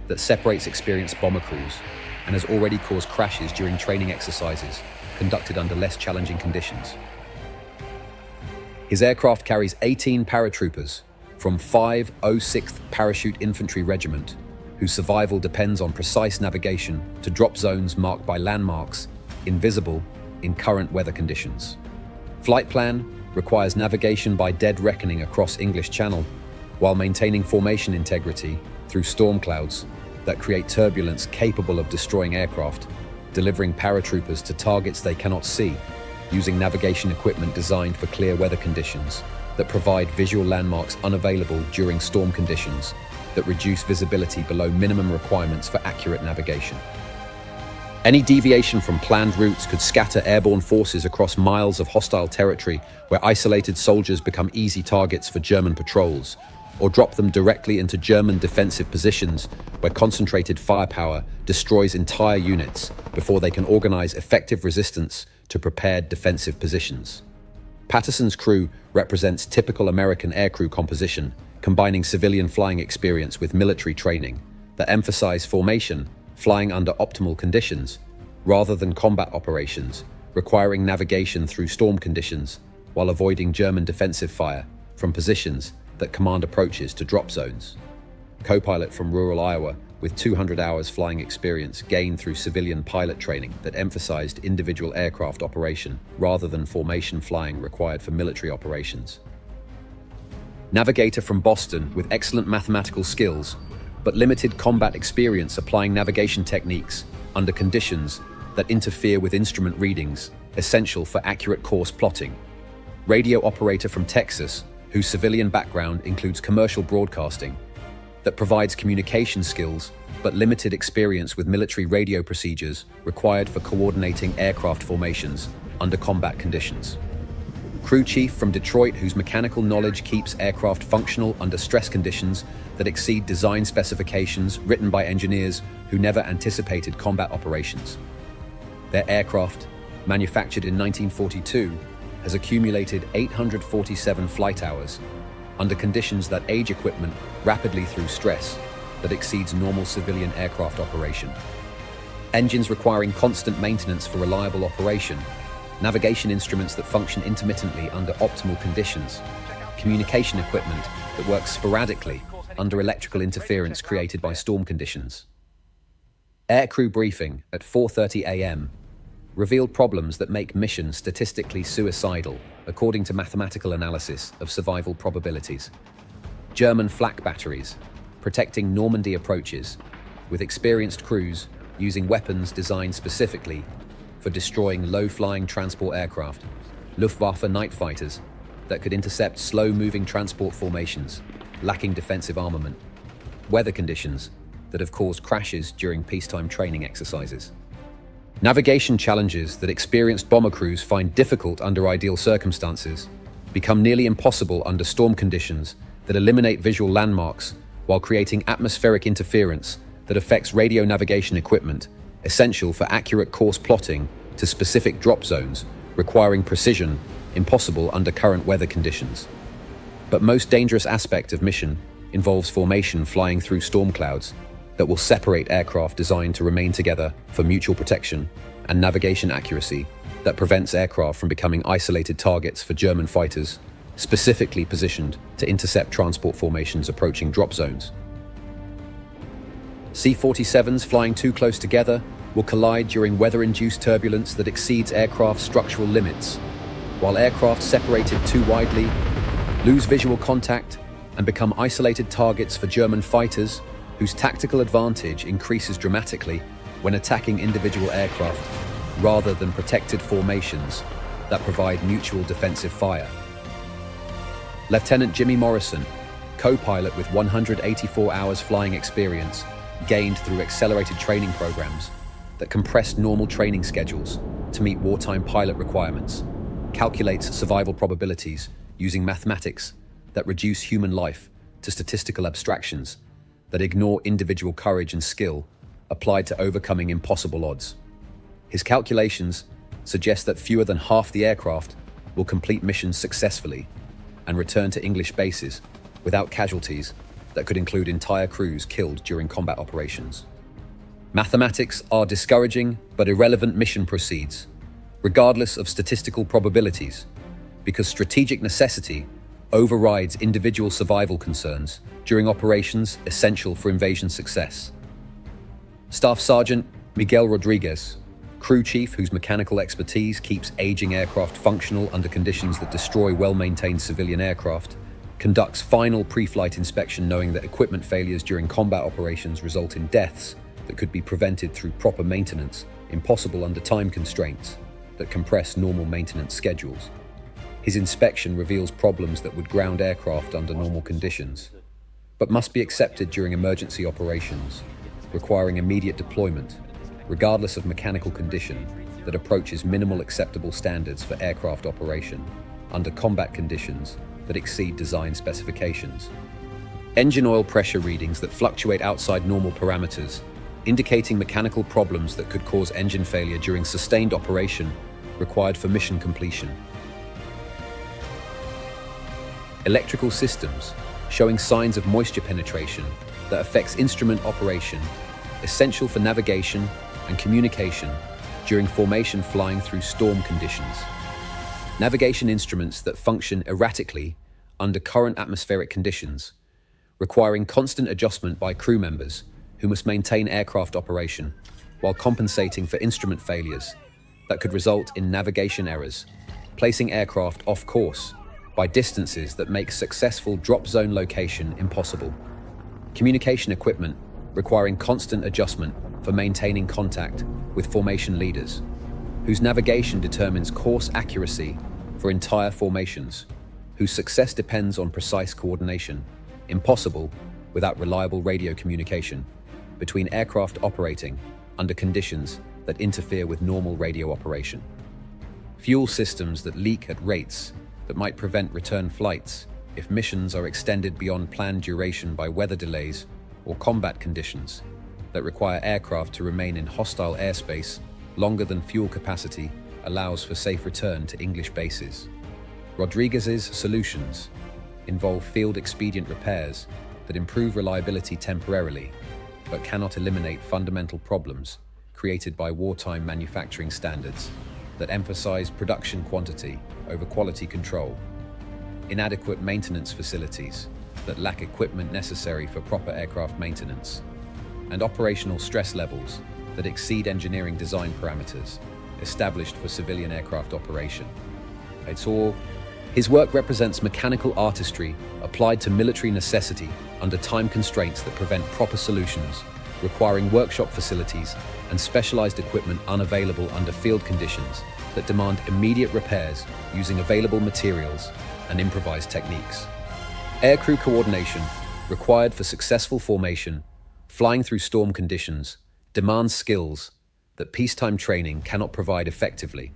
that separates experienced bomber crews and has already caused crashes during training exercises conducted under less challenging conditions. His aircraft carries 18 paratroopers from 506th Parachute Infantry Regiment, whose survival depends on precise navigation to drop zones marked by landmarks invisible in current weather conditions. Flight plan requires navigation by dead reckoning across English Channel while maintaining formation integrity through storm clouds that create turbulence capable of destroying aircraft, delivering paratroopers to targets they cannot see, using navigation equipment designed for clear weather conditions that provide visual landmarks unavailable during storm conditions that reduce visibility below minimum requirements for accurate navigation. Any deviation from planned routes could scatter airborne forces across miles of hostile territory where isolated soldiers become easy targets for German patrols, or drop them directly into German defensive positions where concentrated firepower destroys entire units before they can organize effective resistance to prepared defensive positions. Patterson's crew represents typical American aircrew composition, combining civilian flying experience with military training that emphasize formation, flying under optimal conditions, rather than combat operations, requiring navigation through storm conditions while avoiding German defensive fire from positions that command approaches to drop zones. Co-pilot from rural Iowa with 200 hours flying experience gained through civilian pilot training that emphasized individual aircraft operation rather than formation flying required for military operations. Navigator from Boston with excellent mathematical skills, but limited combat experience applying navigation techniques under conditions that interfere with instrument readings, essential for accurate course plotting. Radio operator from Texas, whose civilian background includes commercial broadcasting, that provides communication skills but limited experience with military radio procedures required for coordinating aircraft formations under combat conditions. Crew chief from Detroit, whose mechanical knowledge keeps aircraft functional under stress conditions that exceed design specifications written by engineers who never anticipated combat operations. Their aircraft, manufactured in 1942, has accumulated 847 flight hours under conditions that age equipment rapidly through stress that exceeds normal civilian aircraft operation. Engines requiring constant maintenance for reliable operation, navigation instruments that function intermittently under optimal conditions, communication equipment that works sporadically under electrical interference created by storm conditions. Aircrew briefing at 4:30 a.m. revealed problems that make mission statistically suicidal according to mathematical analysis of survival probabilities. German flak batteries protecting Normandy approaches with experienced crews using weapons designed specifically for destroying low-flying transport aircraft, Luftwaffe night fighters that could intercept slow-moving transport formations lacking defensive armament, weather conditions that have caused crashes during peacetime training exercises. Navigation challenges that experienced bomber crews find difficult under ideal circumstances become nearly impossible under storm conditions that eliminate visual landmarks while creating atmospheric interference that affects radio navigation equipment essential for accurate course plotting to specific drop zones, requiring precision impossible under current weather conditions. But most dangerous aspect of mission involves formation flying through storm clouds that will separate aircraft designed to remain together for mutual protection and navigation accuracy that prevents aircraft from becoming isolated targets for German fighters, specifically positioned to intercept transport formations approaching drop zones. C-47s flying too close together will collide during weather-induced turbulence that exceeds aircraft structural limits, while aircraft separated too widely lose visual contact and become isolated targets for German fighters whose tactical advantage increases dramatically when attacking individual aircraft rather than protected formations that provide mutual defensive fire. Lieutenant Jimmy Morrison, co-pilot with 184 hours flying experience gained through accelerated training programs that compressed normal training schedules to meet wartime pilot requirements, calculates survival probabilities using mathematics that reduce human life to statistical abstractions that ignore individual courage and skill applied to overcoming impossible odds. His calculations suggest that fewer than half the aircraft will complete missions successfully and return to English bases without casualties that could include entire crews killed during combat operations. Mathematics are discouraging but irrelevant mission proceeds, regardless of statistical probabilities, because strategic necessity overrides individual survival concerns during operations essential for invasion success. Staff Sergeant Miguel Rodriguez, crew chief whose mechanical expertise keeps aging aircraft functional under conditions that destroy well-maintained civilian aircraft, conducts final pre-flight inspection knowing that equipment failures during combat operations result in deaths that could be prevented through proper maintenance, impossible under time constraints that compress normal maintenance schedules. His inspection reveals problems that would ground aircraft under normal conditions, but must be accepted during emergency operations, requiring immediate deployment, regardless of mechanical condition, that approaches minimal acceptable standards for aircraft operation under combat conditions that exceed design specifications. Engine oil pressure readings that fluctuate outside normal parameters, indicating mechanical problems that could cause engine failure during sustained operation required for mission completion. Electrical systems showing signs of moisture penetration that affects instrument operation, essential for navigation and communication during formation flying through storm conditions. Navigation instruments that function erratically under current atmospheric conditions, requiring constant adjustment by crew members who must maintain aircraft operation while compensating for instrument failures that could result in navigation errors, placing aircraft off course by distances that make successful drop zone location impossible. Communication equipment requiring constant adjustment for maintaining contact with formation leaders, whose navigation determines course accuracy for entire formations, whose success depends on precise coordination, impossible without reliable radio communication between aircraft operating under conditions that interfere with normal radio operation. Fuel systems that leak at rates that might prevent return flights if missions are extended beyond planned duration by weather delays or combat conditions that require aircraft to remain in hostile airspace longer than fuel capacity allows for safe return to English bases. Rodriguez's solutions involve field expedient repairs that improve reliability temporarily, but cannot eliminate fundamental problems created by wartime manufacturing standards that emphasize production quantity over quality control, inadequate maintenance facilities that lack equipment necessary for proper aircraft maintenance, and operational stress levels that exceed engineering design parameters established for civilian aircraft operation. His work represents mechanical artistry applied to military necessity under time constraints that prevent proper solutions, requiring workshop facilities and specialized equipment unavailable under field conditions that demand immediate repairs using available materials and improvised techniques. Aircrew coordination, required for successful formation, flying through storm conditions, demands skills that peacetime training cannot provide effectively.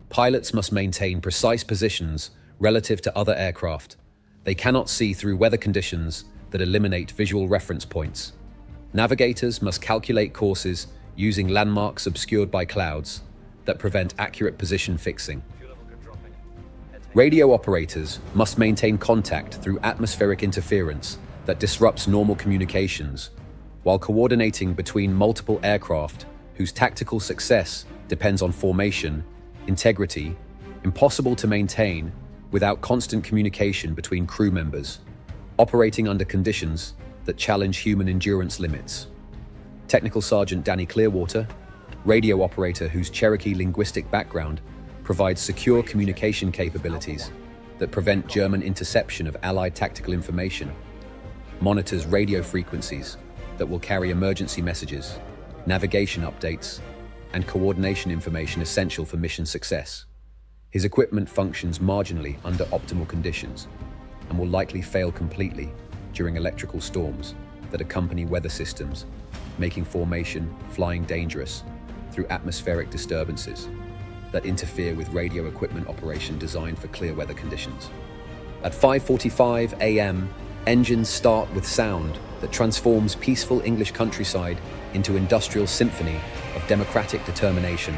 Pilots must maintain precise positions relative to other aircraft. They cannot see through weather conditions that eliminate visual reference points. Navigators must calculate courses using landmarks obscured by clouds that prevent accurate position fixing. Radio operators must maintain contact through atmospheric interference that disrupts normal communications, while coordinating between multiple aircraft whose tactical success depends on formation, integrity, impossible to maintain without constant communication between crew members, operating under conditions that challenge human endurance limits. Technical Sergeant Danny Clearwater, radio operator whose Cherokee linguistic background provides secure communication capabilities that prevent German interception of Allied tactical information, monitors radio frequencies that will carry emergency messages, navigation updates, and coordination information essential for mission success. His equipment functions marginally under optimal conditions and will likely fail completely during electrical storms that accompany weather systems, making formation flying dangerous through atmospheric disturbances that interfere with radio equipment operation designed for clear weather conditions. At 5:45 a.m., engines start with sound that transforms peaceful English countryside into industrial symphony of democratic determination,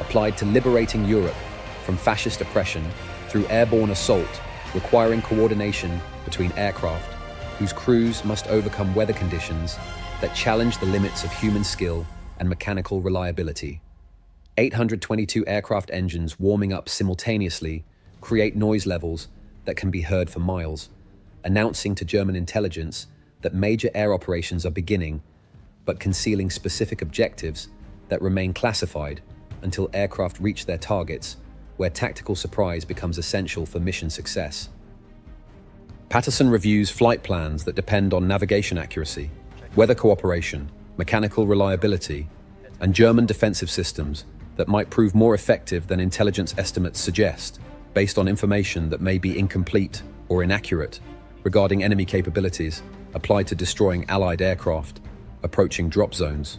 applied to liberating Europe from fascist oppression through airborne assault, requiring coordination between aircraft whose crews must overcome weather conditions that challenge the limits of human skill and mechanical reliability. 822 aircraft engines warming up simultaneously create noise levels that can be heard for miles, announcing to German intelligence that major air operations are beginning, but concealing specific objectives that remain classified until aircraft reach their targets, where tactical surprise becomes essential for mission success. Patterson reviews flight plans that depend on navigation accuracy, weather cooperation, mechanical reliability, and German defensive systems that might prove more effective than intelligence estimates suggest, based on information that may be incomplete or inaccurate regarding enemy capabilities applied to destroying Allied aircraft approaching drop zones.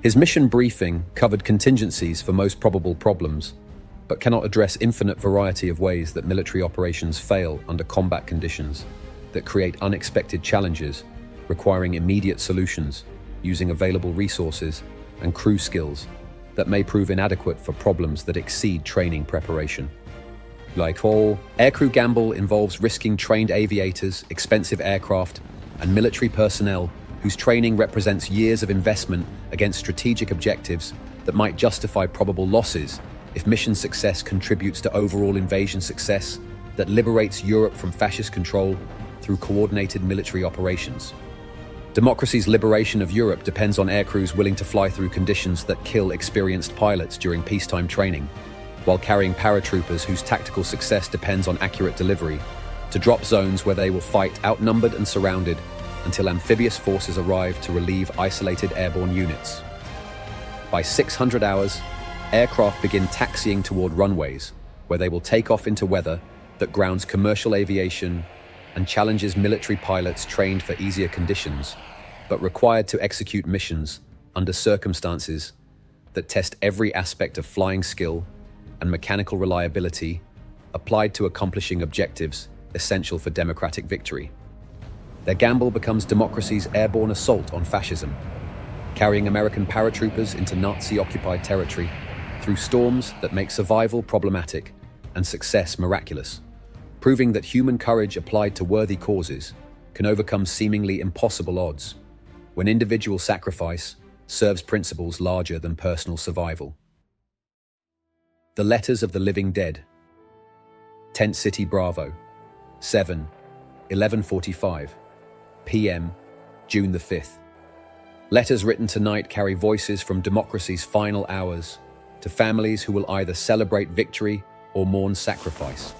His mission briefing covered contingencies for most probable problems, but cannot address infinite variety of ways that military operations fail under combat conditions that create unexpected challenges requiring immediate solutions using available resources and crew skills that may prove inadequate for problems that exceed training preparation. Like all, aircrew gamble involves risking trained aviators, expensive aircraft, and military personnel whose training represents years of investment against strategic objectives that might justify probable losses if mission success contributes to overall invasion success that liberates Europe from fascist control through coordinated military operations. Democracy's liberation of Europe depends on aircrews willing to fly through conditions that kill experienced pilots during peacetime training, while carrying paratroopers whose tactical success depends on accurate delivery to drop zones where they will fight outnumbered and surrounded until amphibious forces arrive to relieve isolated airborne units. By 600 hours, aircraft begin taxiing toward runways, where they will take off into weather that grounds commercial aviation and challenges military pilots trained for easier conditions, but required to execute missions under circumstances that test every aspect of flying skill and mechanical reliability applied to accomplishing objectives essential for democratic victory. Their gamble becomes democracy's airborne assault on fascism, carrying American paratroopers into Nazi-occupied territory through storms that make survival problematic and success miraculous, proving that human courage applied to worthy causes can overcome seemingly impossible odds when individual sacrifice serves principles larger than personal survival. The Letters of the Living Dead. Tent City, Bravo. 7:11:45 p.m., June the 5th. Letters written tonight carry voices from democracy's final hours to families who will either celebrate victory or mourn sacrifice.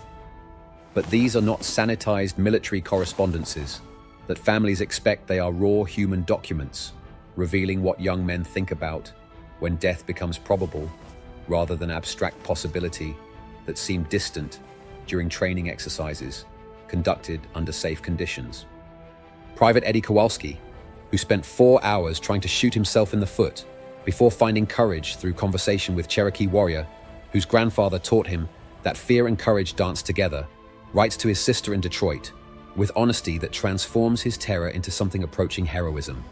But these are not sanitized military correspondences that families expect. They are raw human documents, revealing what young men think about when death becomes probable, rather than abstract possibility that seemed distant during training exercises conducted under safe conditions. Private Eddie Kowalski, who spent 4 hours trying to shoot himself in the foot before finding courage through conversation with Cherokee warrior, whose grandfather taught him that fear and courage dance together, writes to his sister in Detroit, with honesty that transforms his terror into something approaching heroism.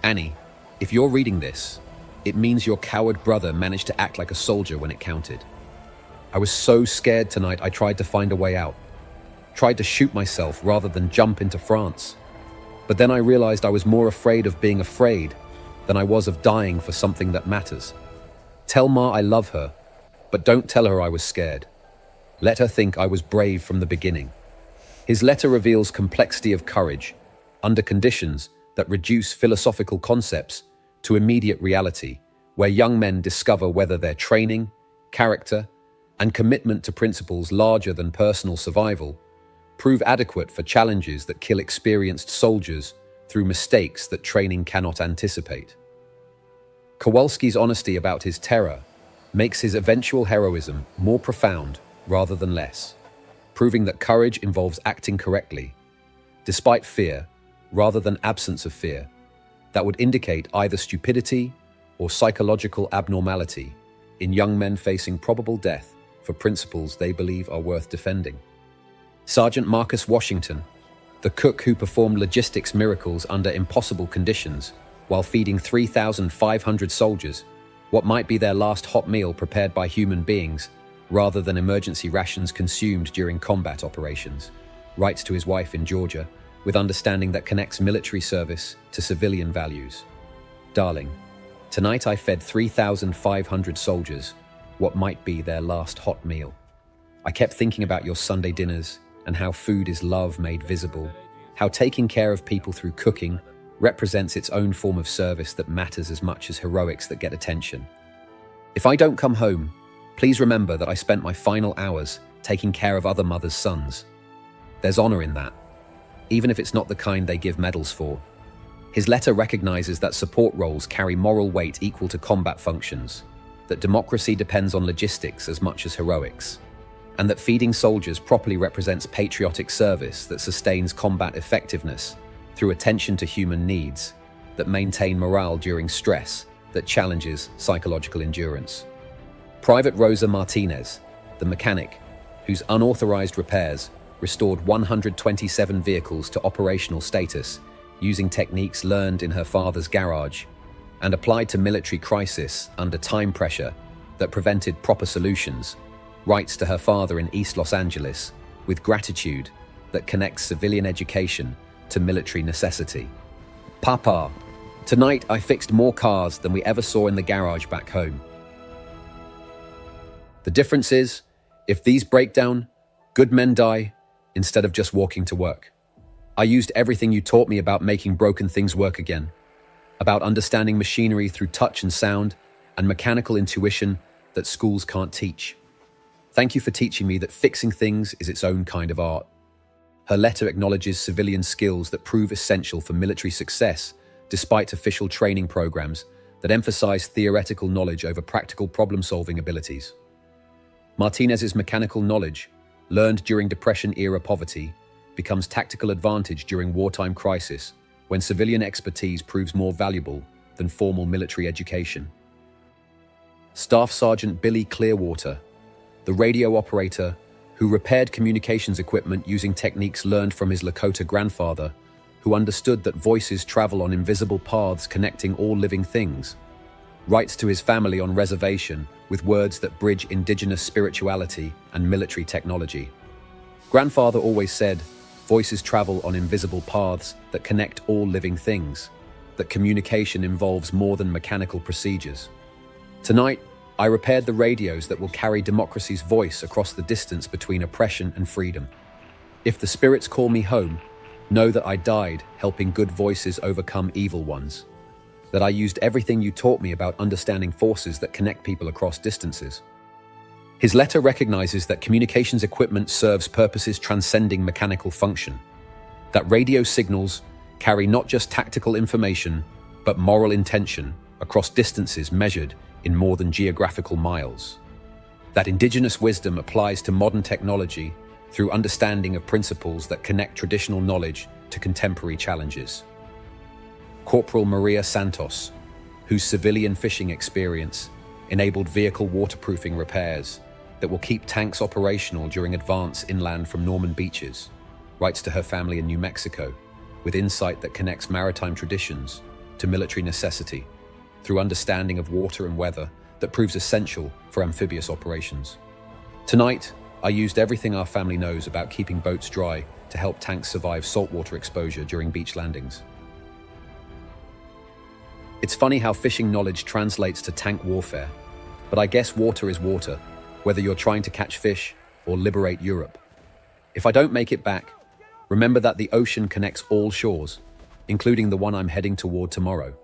Annie, if you're reading this, it means your coward brother managed to act like a soldier when it counted. I was so scared tonight I tried to find a way out. Tried to shoot myself rather than jump into France. But then I realized I was more afraid of being afraid than I was of dying for something that matters. Tell Ma I love her, but don't tell her I was scared. Let her think I was brave from the beginning. His letter reveals complexity of courage under conditions that reduce philosophical concepts to immediate reality, where young men discover whether their training, character, and commitment to principles larger than personal survival prove adequate for challenges that kill experienced soldiers through mistakes that training cannot anticipate. Kowalski's honesty about his terror makes his eventual heroism more profound rather than less, proving that courage involves acting correctly, despite fear, rather than absence of fear, that would indicate either stupidity or psychological abnormality in young men facing probable death for principles they believe are worth defending. Sergeant Marcus Washington, the cook who performed logistics miracles under impossible conditions while feeding 3,500 soldiers what might be their last hot meal prepared by human beings rather than emergency rations consumed during combat operations, writes to his wife in Georgia with understanding that connects military service to civilian values. Darling, tonight I fed 3,500 soldiers what might be their last hot meal. I kept thinking about your Sunday dinners and how food is love made visible, how taking care of people through cooking represents its own form of service that matters as much as heroics that get attention. If I don't come home, please remember that I spent my final hours taking care of other mothers' sons. There's honor in that, even if it's not the kind they give medals for. His letter recognizes that support roles carry moral weight equal to combat functions, that democracy depends on logistics as much as heroics, and that feeding soldiers properly represents patriotic service that sustains combat effectiveness through attention to human needs that maintain morale during stress that challenges psychological endurance. Private Rosa Martinez, the mechanic, whose unauthorized repairs restored 127 vehicles to operational status using techniques learned in her father's garage and applied to military crisis under time pressure that prevented proper solutions, writes to her father in East Los Angeles with gratitude that connects civilian education to military necessity. Papa, tonight I fixed more cars than we ever saw in the garage back home. The difference is, if these break down, good men die instead of just walking to work. I used everything you taught me about making broken things work again, about understanding machinery through touch and sound and mechanical intuition that schools can't teach. Thank you for teaching me that fixing things is its own kind of art. Her letter acknowledges civilian skills that prove essential for military success, despite official training programs that emphasize theoretical knowledge over practical problem-solving abilities. Martinez's mechanical knowledge, learned during Depression-era poverty, becomes tactical advantage during wartime crisis when civilian expertise proves more valuable than formal military education. Staff Sergeant Billy Clearwater, the radio operator who repaired communications equipment using techniques learned from his Lakota grandfather, who understood that voices travel on invisible paths connecting all living things, writes to his family on reservation with words that bridge indigenous spirituality and military technology. Grandfather always said, voices travel on invisible paths that connect all living things, that communication involves more than mechanical procedures. Tonight, I repaired the radios that will carry democracy's voice across the distance between oppression and freedom. If the spirits call me home, know that I died helping good voices overcome evil ones, that I used everything you taught me about understanding forces that connect people across distances. His letter recognizes that communications equipment serves purposes transcending mechanical function, that radio signals carry not just tactical information, but moral intention across distances measured in more than geographical miles, that indigenous wisdom applies to modern technology through understanding of principles that connect traditional knowledge to contemporary challenges. Corporal Maria Santos, whose civilian fishing experience enabled vehicle waterproofing repairs that will keep tanks operational during advance inland from Norman beaches, writes to her family in New Mexico, with insight that connects maritime traditions to military necessity through understanding of water and weather that proves essential for amphibious operations. Tonight, I used everything our family knows about keeping boats dry to help tanks survive saltwater exposure during beach landings. It's funny how fishing knowledge translates to tank warfare, but I guess water is water, whether you're trying to catch fish or liberate Europe. If I don't make it back, remember that the ocean connects all shores, including the one I'm heading toward tomorrow.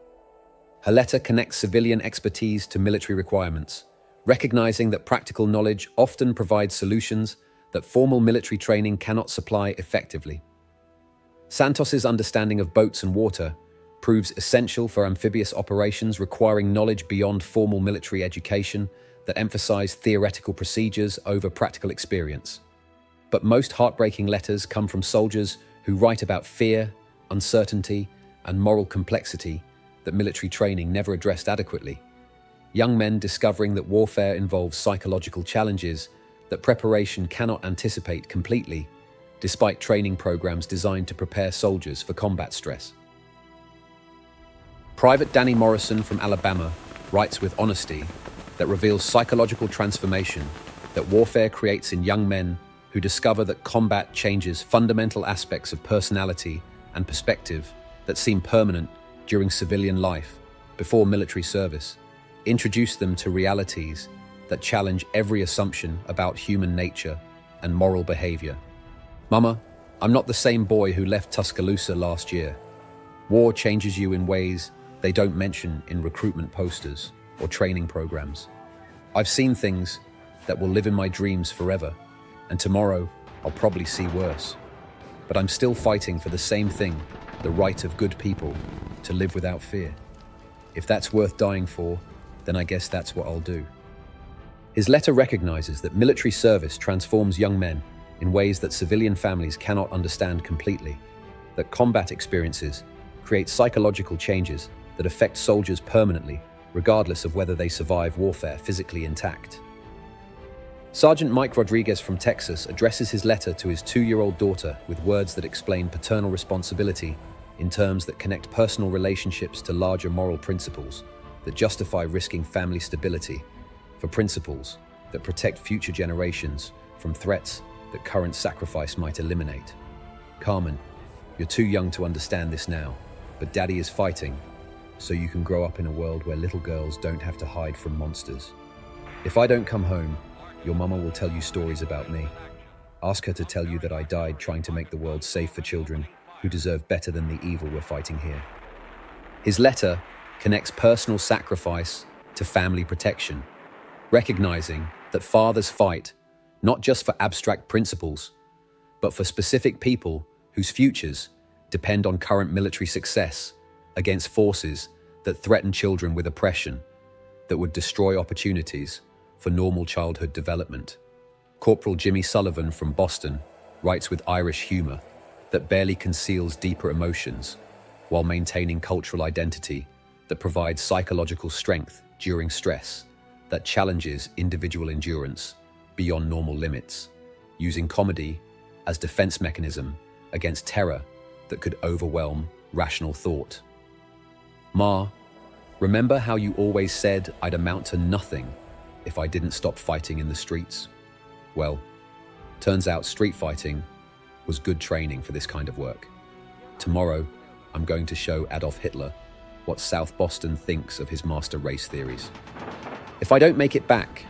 Her letter connects civilian expertise to military requirements, recognizing that practical knowledge often provides solutions that formal military training cannot supply effectively. Santos's understanding of boats and water proves essential for amphibious operations requiring knowledge beyond formal military education that emphasize theoretical procedures over practical experience. But most heartbreaking letters come from soldiers who write about fear, uncertainty, and moral complexity that military training never addressed adequately. Young men discovering that warfare involves psychological challenges that preparation cannot anticipate completely, despite training programs designed to prepare soldiers for combat stress. Private Danny Morrison from Alabama writes with honesty that reveals psychological transformation that warfare creates in young men who discover that combat changes fundamental aspects of personality and perspective that seem permanent during civilian life before military service, introduce them to realities that challenge every assumption about human nature and moral behavior. Mama, I'm not the same boy who left Tuscaloosa last year. War changes you in ways they don't mention in recruitment posters or training programs. I've seen things that will live in my dreams forever, and tomorrow I'll probably see worse. But I'm still fighting for the same thing, the right of good people to live without fear. If that's worth dying for, then I guess that's what I'll do. His letter recognizes that military service transforms young men in ways that civilian families cannot understand completely, that combat experiences create psychological changes that affect soldiers permanently, regardless of whether they survive warfare physically intact. Sergeant Mike Rodriguez from Texas addresses his letter to his 2-year-old daughter with words that explain paternal responsibility in terms that connect personal relationships to larger moral principles that justify risking family stability for principles that protect future generations from threats that current sacrifice might eliminate. Carmen, you're too young to understand this now, but Daddy is fighting so you can grow up in a world where little girls don't have to hide from monsters. If I don't come home, your mama will tell you stories about me. Ask her to tell you that I died trying to make the world safe for children who deserve better than the evil we're fighting here. His letter connects personal sacrifice to family protection, recognizing that fathers fight not just for abstract principles, but for specific people whose futures depend on current military success against forces that threaten children with oppression, that would destroy opportunities for normal childhood development. Corporal Jimmy Sullivan from Boston writes with Irish humor that barely conceals deeper emotions while maintaining cultural identity that provides psychological strength during stress that challenges individual endurance beyond normal limits, using comedy as defense mechanism against terror that could overwhelm rational thought. Ma, remember how you always said I'd amount to nothing if I didn't stop fighting in the streets? Well, turns out street fighting was good training for this kind of work. Tomorrow, I'm going to show Adolf Hitler what South Boston thinks of his master race theories. If I don't make it back,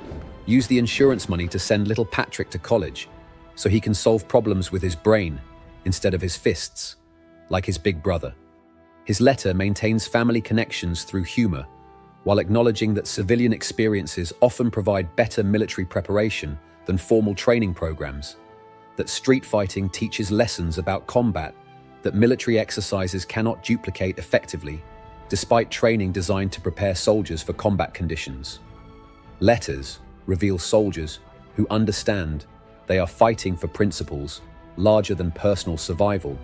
use the insurance money to send little Patrick to college so he can solve problems with his brain instead of his fists, like his big brother. His letter maintains family connections through humor, while acknowledging that civilian experiences often provide better military preparation than formal training programs, that street fighting teaches lessons about combat that military exercises cannot duplicate effectively, despite training designed to prepare soldiers for combat conditions. Letters reveal soldiers who understand they are fighting for principles larger than personal survival,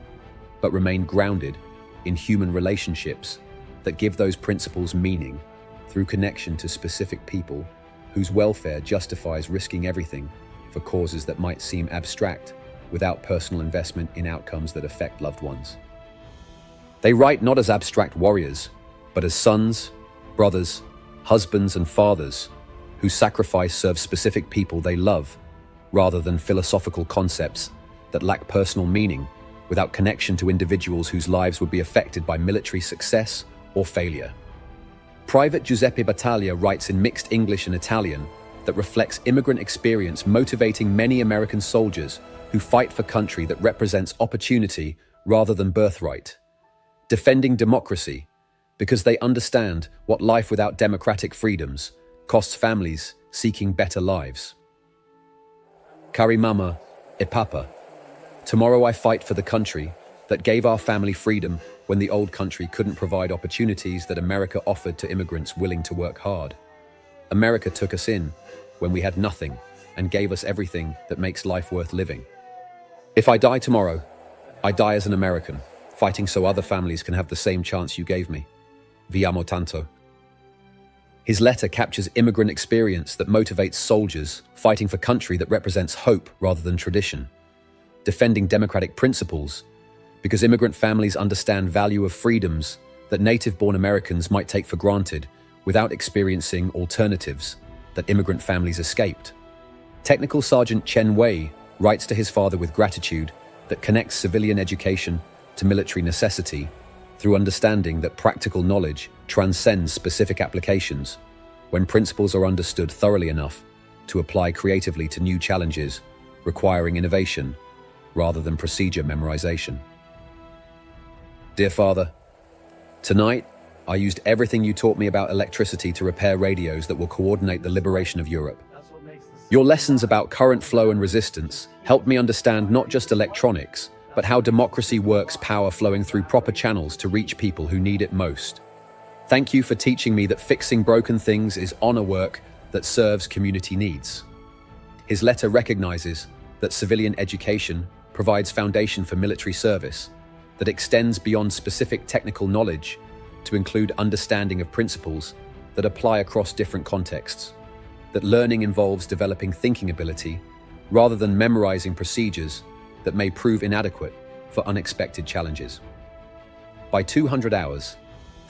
but remain grounded in human relationships that give those principles meaning through connection to specific people whose welfare justifies risking everything for causes that might seem abstract without personal investment in outcomes that affect loved ones. They write not as abstract warriors, but as sons, brothers, husbands, and fathers whose sacrifice serves specific people they love, rather than philosophical concepts that lack personal meaning without connection to individuals whose lives would be affected by military success or failure. Private Giuseppe Battaglia writes in mixed English and Italian that reflects immigrant experience motivating many American soldiers who fight for country that represents opportunity rather than birthright, defending democracy because they understand what life without democratic freedoms costs families seeking better lives. Cari Mama e Papa, tomorrow I fight for the country that gave our family freedom when the old country couldn't provide opportunities that America offered to immigrants willing to work hard. America took us in when we had nothing and gave us everything that makes life worth living. If I die tomorrow, I die as an American, fighting so other families can have the same chance you gave me. Vi amo tanto. His letter captures immigrant experience that motivates soldiers fighting for country that represents hope rather than tradition, defending democratic principles because immigrant families understand value of freedoms that native-born Americans might take for granted without experiencing alternatives that immigrant families escaped. Technical Sergeant Chen Wei writes to his father with gratitude that connects civilian education to military necessity through understanding that practical knowledge transcends specific applications when principles are understood thoroughly enough to apply creatively to new challenges requiring innovation rather than procedure memorization. Dear Father, tonight I used everything you taught me about electricity to repair radios that will coordinate the liberation of Europe. Your lessons about current flow and resistance helped me understand not just electronics, but how democracy works, power flowing through proper channels to reach people who need it most. Thank you for teaching me that fixing broken things is honor work that serves community needs. His letter recognizes that civilian education provides foundation for military service that extends beyond specific technical knowledge to include understanding of principles that apply across different contexts, that learning involves developing thinking ability rather than memorizing procedures that may prove inadequate for unexpected challenges. By 200 hours,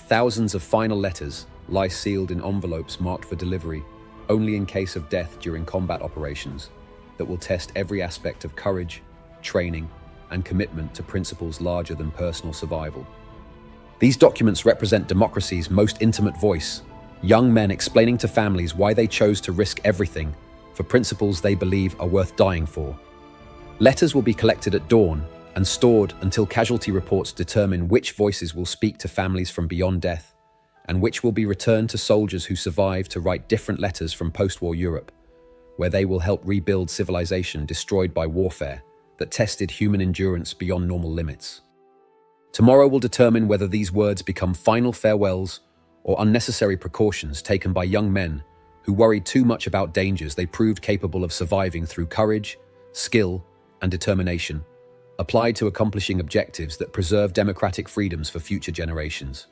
thousands of final letters lie sealed in envelopes marked for delivery only in case of death during combat operations that will test every aspect of courage, training, and commitment to principles larger than personal survival. These documents represent democracy's most intimate voice, young men explaining to families why they chose to risk everything for principles they believe are worth dying for. Letters will be collected at dawn and stored until casualty reports determine which voices will speak to families from beyond death and which will be returned to soldiers who survive to write different letters from post-war Europe, where they will help rebuild civilization destroyed by warfare that tested human endurance beyond normal limits. Tomorrow will determine whether these words become final farewells or unnecessary precautions taken by young men who worried too much about dangers they proved capable of surviving through courage, skill, and determination, applied to accomplishing objectives that preserve democratic freedoms for future generations.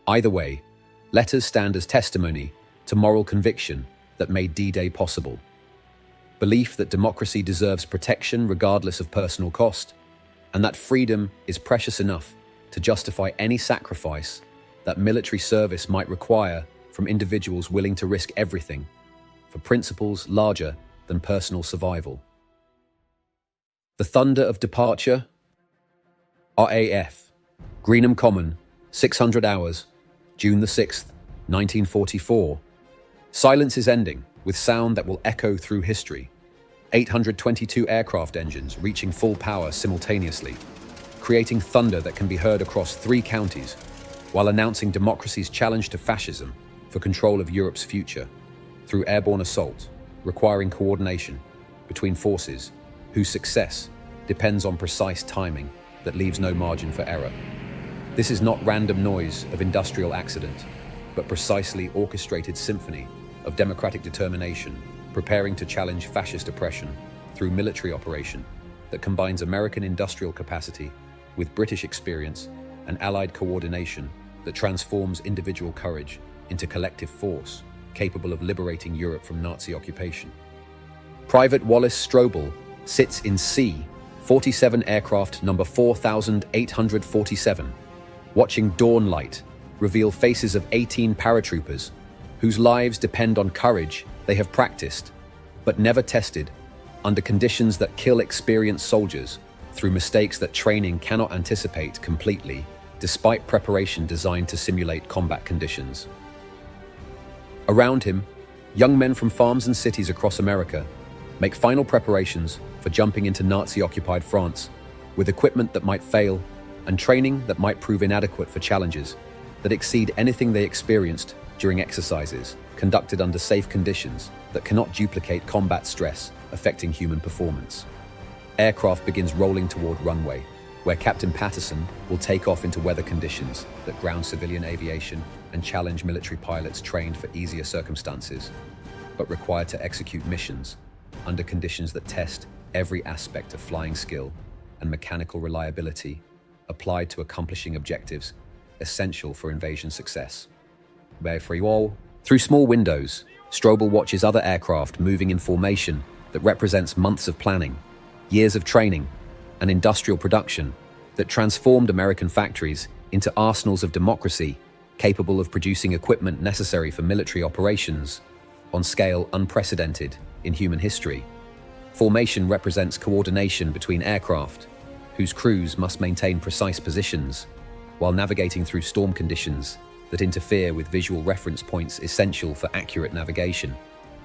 Either way, letters stand as testimony to moral conviction that made D-Day possible. Belief that democracy deserves protection regardless of personal cost, and that freedom is precious enough to justify any sacrifice that military service might require from individuals willing to risk everything for principles larger than personal survival. The Thunder of Departure, RAF, Greenham Common, 600 hours, June the 6th, 1944. Silence is ending, with sound that will echo through history. 822 aircraft engines reaching full power simultaneously, creating thunder that can be heard across 3 counties, while announcing democracy's challenge to fascism for control of Europe's future through airborne assault, requiring coordination between forces whose success depends on precise timing that leaves no margin for error. This is not random noise of industrial accident, but precisely orchestrated symphony of democratic determination, preparing to challenge fascist oppression through military operation that combines American industrial capacity with British experience and Allied coordination that transforms individual courage into collective force, capable of liberating Europe from Nazi occupation. Private Wallace Strobel sits in C-47 aircraft number 4847, watching dawn light reveal faces of 18 paratroopers whose lives depend on courage they have practiced, but never tested, under conditions that kill experienced soldiers through mistakes that training cannot anticipate completely, despite preparation designed to simulate combat conditions. Around him, young men from farms and cities across America make final preparations for jumping into Nazi-occupied France with equipment that might fail and training that might prove inadequate for challenges that exceed anything they experienced during exercises conducted under safe conditions that cannot duplicate combat stress affecting human performance. Aircraft begins rolling toward runway, where Captain Patterson will take off into weather conditions that ground civilian aviation and challenge military pilots trained for easier circumstances, but required to execute missions under conditions that test every aspect of flying skill and mechanical reliability applied to accomplishing objectives essential for invasion success. Through small windows, Strobel watches other aircraft moving in formation that represents months of planning, years of training, and industrial production that transformed American factories into arsenals of democracy capable of producing equipment necessary for military operations on scale unprecedented in human history. Formation represents coordination between aircraft, whose crews must maintain precise positions while navigating through storm conditions that interfere with visual reference points essential for accurate navigation,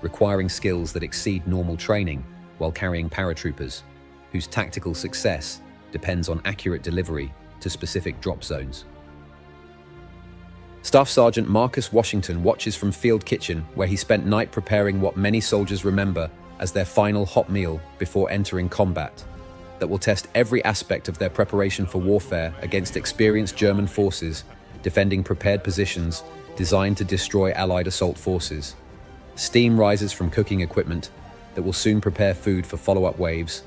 requiring skills that exceed normal training while carrying paratroopers, whose tactical success depends on accurate delivery to specific drop zones. Staff Sergeant Marcus Washington watches from Field Kitchen, where he spent night preparing what many soldiers remember as their final hot meal before entering combat, that will test every aspect of their preparation for warfare against experienced German forces defending prepared positions designed to destroy Allied assault forces. Steam rises from cooking equipment that will soon prepare food for follow-up waves,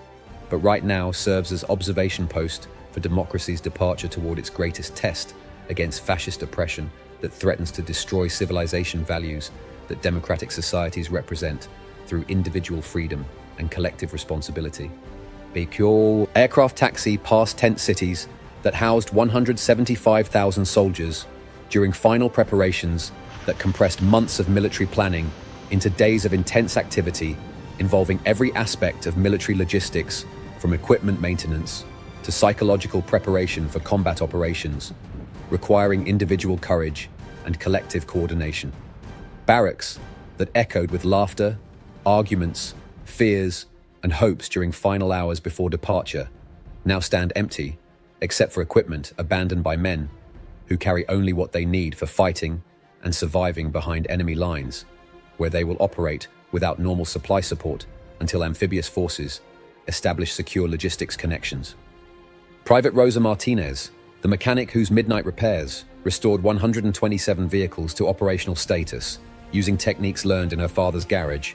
but right now serves as observation post for democracy's departure toward its greatest test against fascist oppression that threatens to destroy civilization values that democratic societies represent through individual freedom and collective responsibility. Aircraft taxi past tent cities that housed 175,000 soldiers during final preparations that compressed months of military planning into days of intense activity involving every aspect of military logistics, from equipment maintenance to psychological preparation for combat operations, requiring individual courage and collective coordination. Barracks that echoed with laughter, arguments, fears, and hopes during final hours before departure now stand empty, except for equipment abandoned by men who carry only what they need for fighting and surviving behind enemy lines, where they will operate without normal supply support until amphibious forces establish secure logistics connections. Private Rosa Martinez, the mechanic whose midnight repairs restored 127 vehicles to operational status using techniques learned in her father's garage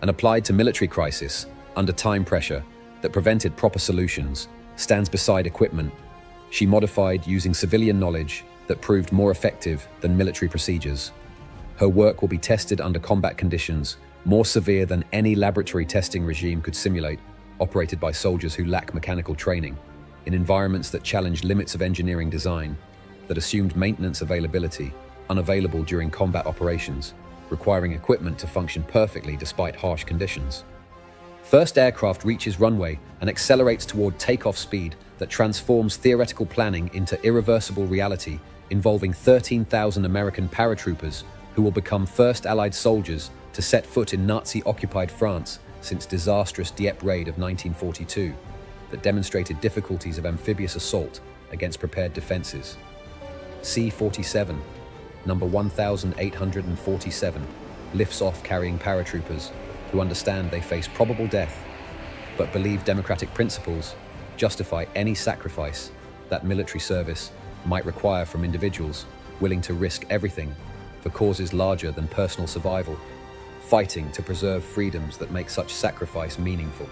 and applied to military crisis under time pressure that prevented proper solutions, stands beside equipment she modified using civilian knowledge that proved more effective than military procedures. Her work will be tested under combat conditions more severe than any laboratory testing regime could simulate, operated by soldiers who lack mechanical training, in environments that challenge limits of engineering design, that assumed maintenance availability unavailable during combat operations, requiring equipment to function perfectly despite harsh conditions. First aircraft reaches runway and accelerates toward takeoff speed that transforms theoretical planning into irreversible reality, involving 13,000 American paratroopers who will become first Allied soldiers to set foot in Nazi-occupied France since disastrous Dieppe raid of 1942 that demonstrated difficulties of amphibious assault against prepared defenses. C-47, number 1847, lifts off carrying paratroopers who understand they face probable death, but believe democratic principles justify any sacrifice that military service might require from individuals willing to risk everything for causes larger than personal survival, fighting to preserve freedoms that make such sacrifice meaningful.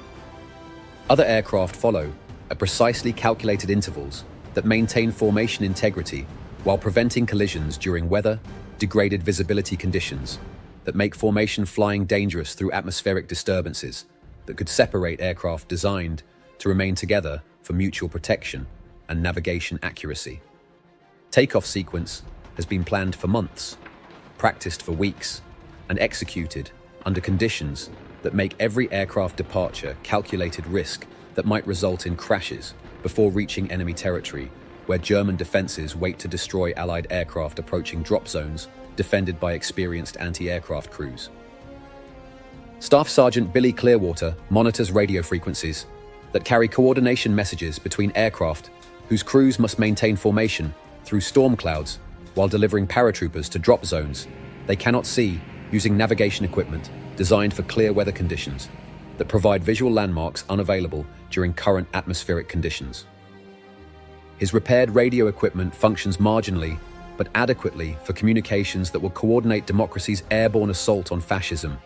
Other aircraft follow at precisely calculated intervals that maintain formation integrity while preventing collisions during weather-degraded visibility conditions that make formation flying dangerous through atmospheric disturbances that could separate aircraft designed to remain together for mutual protection and navigation accuracy. Takeoff sequence has been planned for months, practiced for weeks, and executed under conditions that make every aircraft departure calculated risk that might result in crashes before reaching enemy territory, where German defenses wait to destroy Allied aircraft approaching drop zones defended by experienced anti-aircraft crews. Staff Sergeant Billy Clearwater monitors radio frequencies that carry coordination messages between aircraft whose crews must maintain formation through storm clouds while delivering paratroopers to drop zones they cannot see using navigation equipment designed for clear weather conditions that provide visual landmarks unavailable during current atmospheric conditions. His repaired radio equipment functions marginally but adequately for communications that will coordinate democracy's airborne assault on fascism,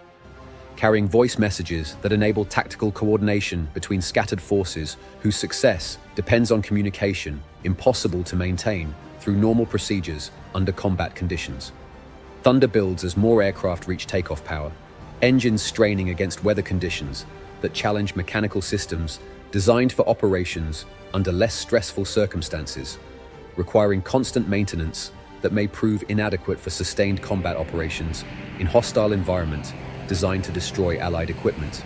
carrying voice messages that enable tactical coordination between scattered forces whose success depends on communication impossible to maintain through normal procedures under combat conditions. Thunder builds as more aircraft reach takeoff power, engines straining against weather conditions that challenge mechanical systems designed for operations under less stressful circumstances, requiring constant maintenance that may prove inadequate for sustained combat operations in hostile environment designed to destroy Allied equipment.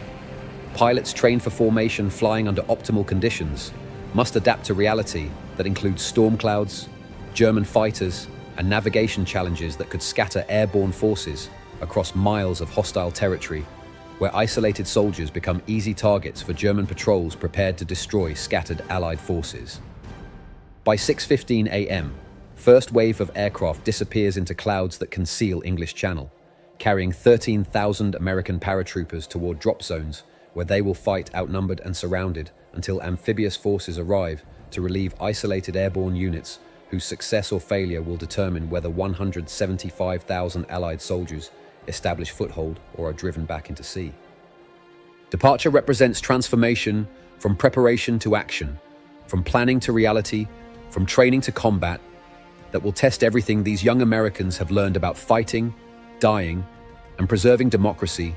Pilots trained for formation flying under optimal conditions must adapt to reality that includes storm clouds, German fighters, and navigation challenges that could scatter airborne forces across miles of hostile territory, where isolated soldiers become easy targets for German patrols prepared to destroy scattered Allied forces. By 6:15 a.m., first wave of aircraft disappears into clouds that conceal English Channel, carrying 13,000 American paratroopers toward drop zones where they will fight outnumbered and surrounded until amphibious forces arrive to relieve isolated airborne units whose success or failure will determine whether 175,000 Allied soldiers establish foothold or are driven back into sea. Departure represents transformation from preparation to action, from planning to reality, from training to combat, that will test everything these young Americans have learned about fighting, dying, and preserving democracy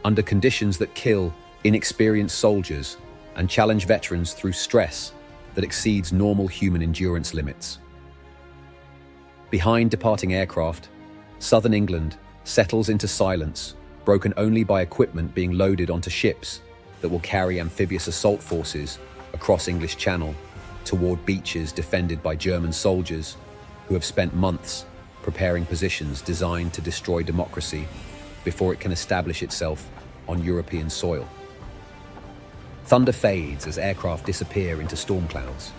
under conditions that kill inexperienced soldiers and challenge veterans through stress that exceeds normal human endurance limits. Behind departing aircraft, southern England settles into silence, broken only by equipment being loaded onto ships that will carry amphibious assault forces across English Channel toward beaches defended by German soldiers who have spent months preparing positions designed to destroy democracy before it can establish itself on European soil. Thunder fades as aircraft disappear into storm clouds,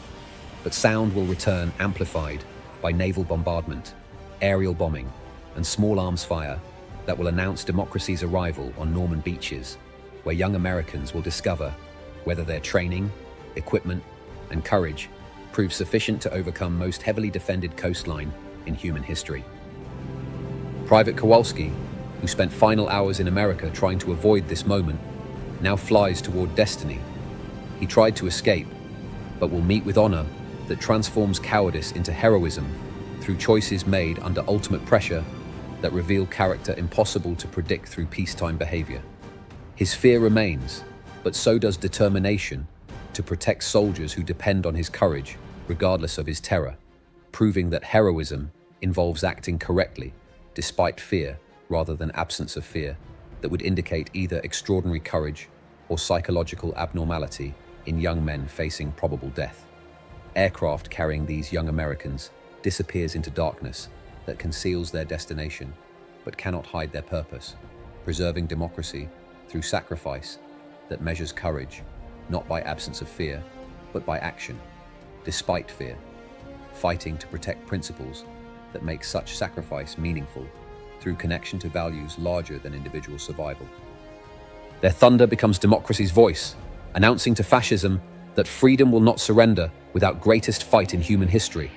but sound will return amplified by naval bombardment, aerial bombing, and small arms fire that will announce democracy's arrival on Norman beaches, where young Americans will discover whether their training, equipment, and courage prove sufficient to overcome most heavily defended coastline in human history. Private Kowalski, who spent final hours in America trying to avoid this moment, now flies toward destiny. He tried to escape, but will meet with honor that transforms cowardice into heroism through choices made under ultimate pressure that reveal character impossible to predict through peacetime behavior. His fear remains, but so does determination to protect soldiers who depend on his courage, regardless of his terror, proving that heroism involves acting correctly, despite fear rather than absence of fear, that would indicate either extraordinary courage or psychological abnormality in young men facing probable death. Aircraft carrying these young Americans disappears into darkness that conceals their destination, but cannot hide their purpose, preserving democracy through sacrifice that measures courage, not by absence of fear, but by action, despite fear, fighting to protect principles that make such sacrifice meaningful through connection to values larger than individual survival. Their thunder becomes democracy's voice, announcing to fascism that freedom will not surrender without greatest fight in human history,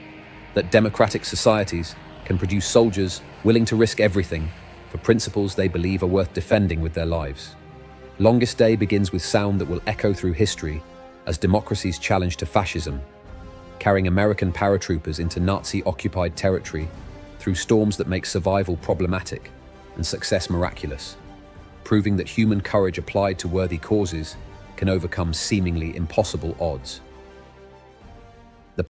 that democratic societies can produce soldiers willing to risk everything for principles they believe are worth defending with their lives. Longest Day begins with sound that will echo through history as democracy's challenge to fascism, carrying American paratroopers into Nazi-occupied territory through storms that make survival problematic and success miraculous, proving that human courage applied to worthy causes can overcome seemingly impossible odds.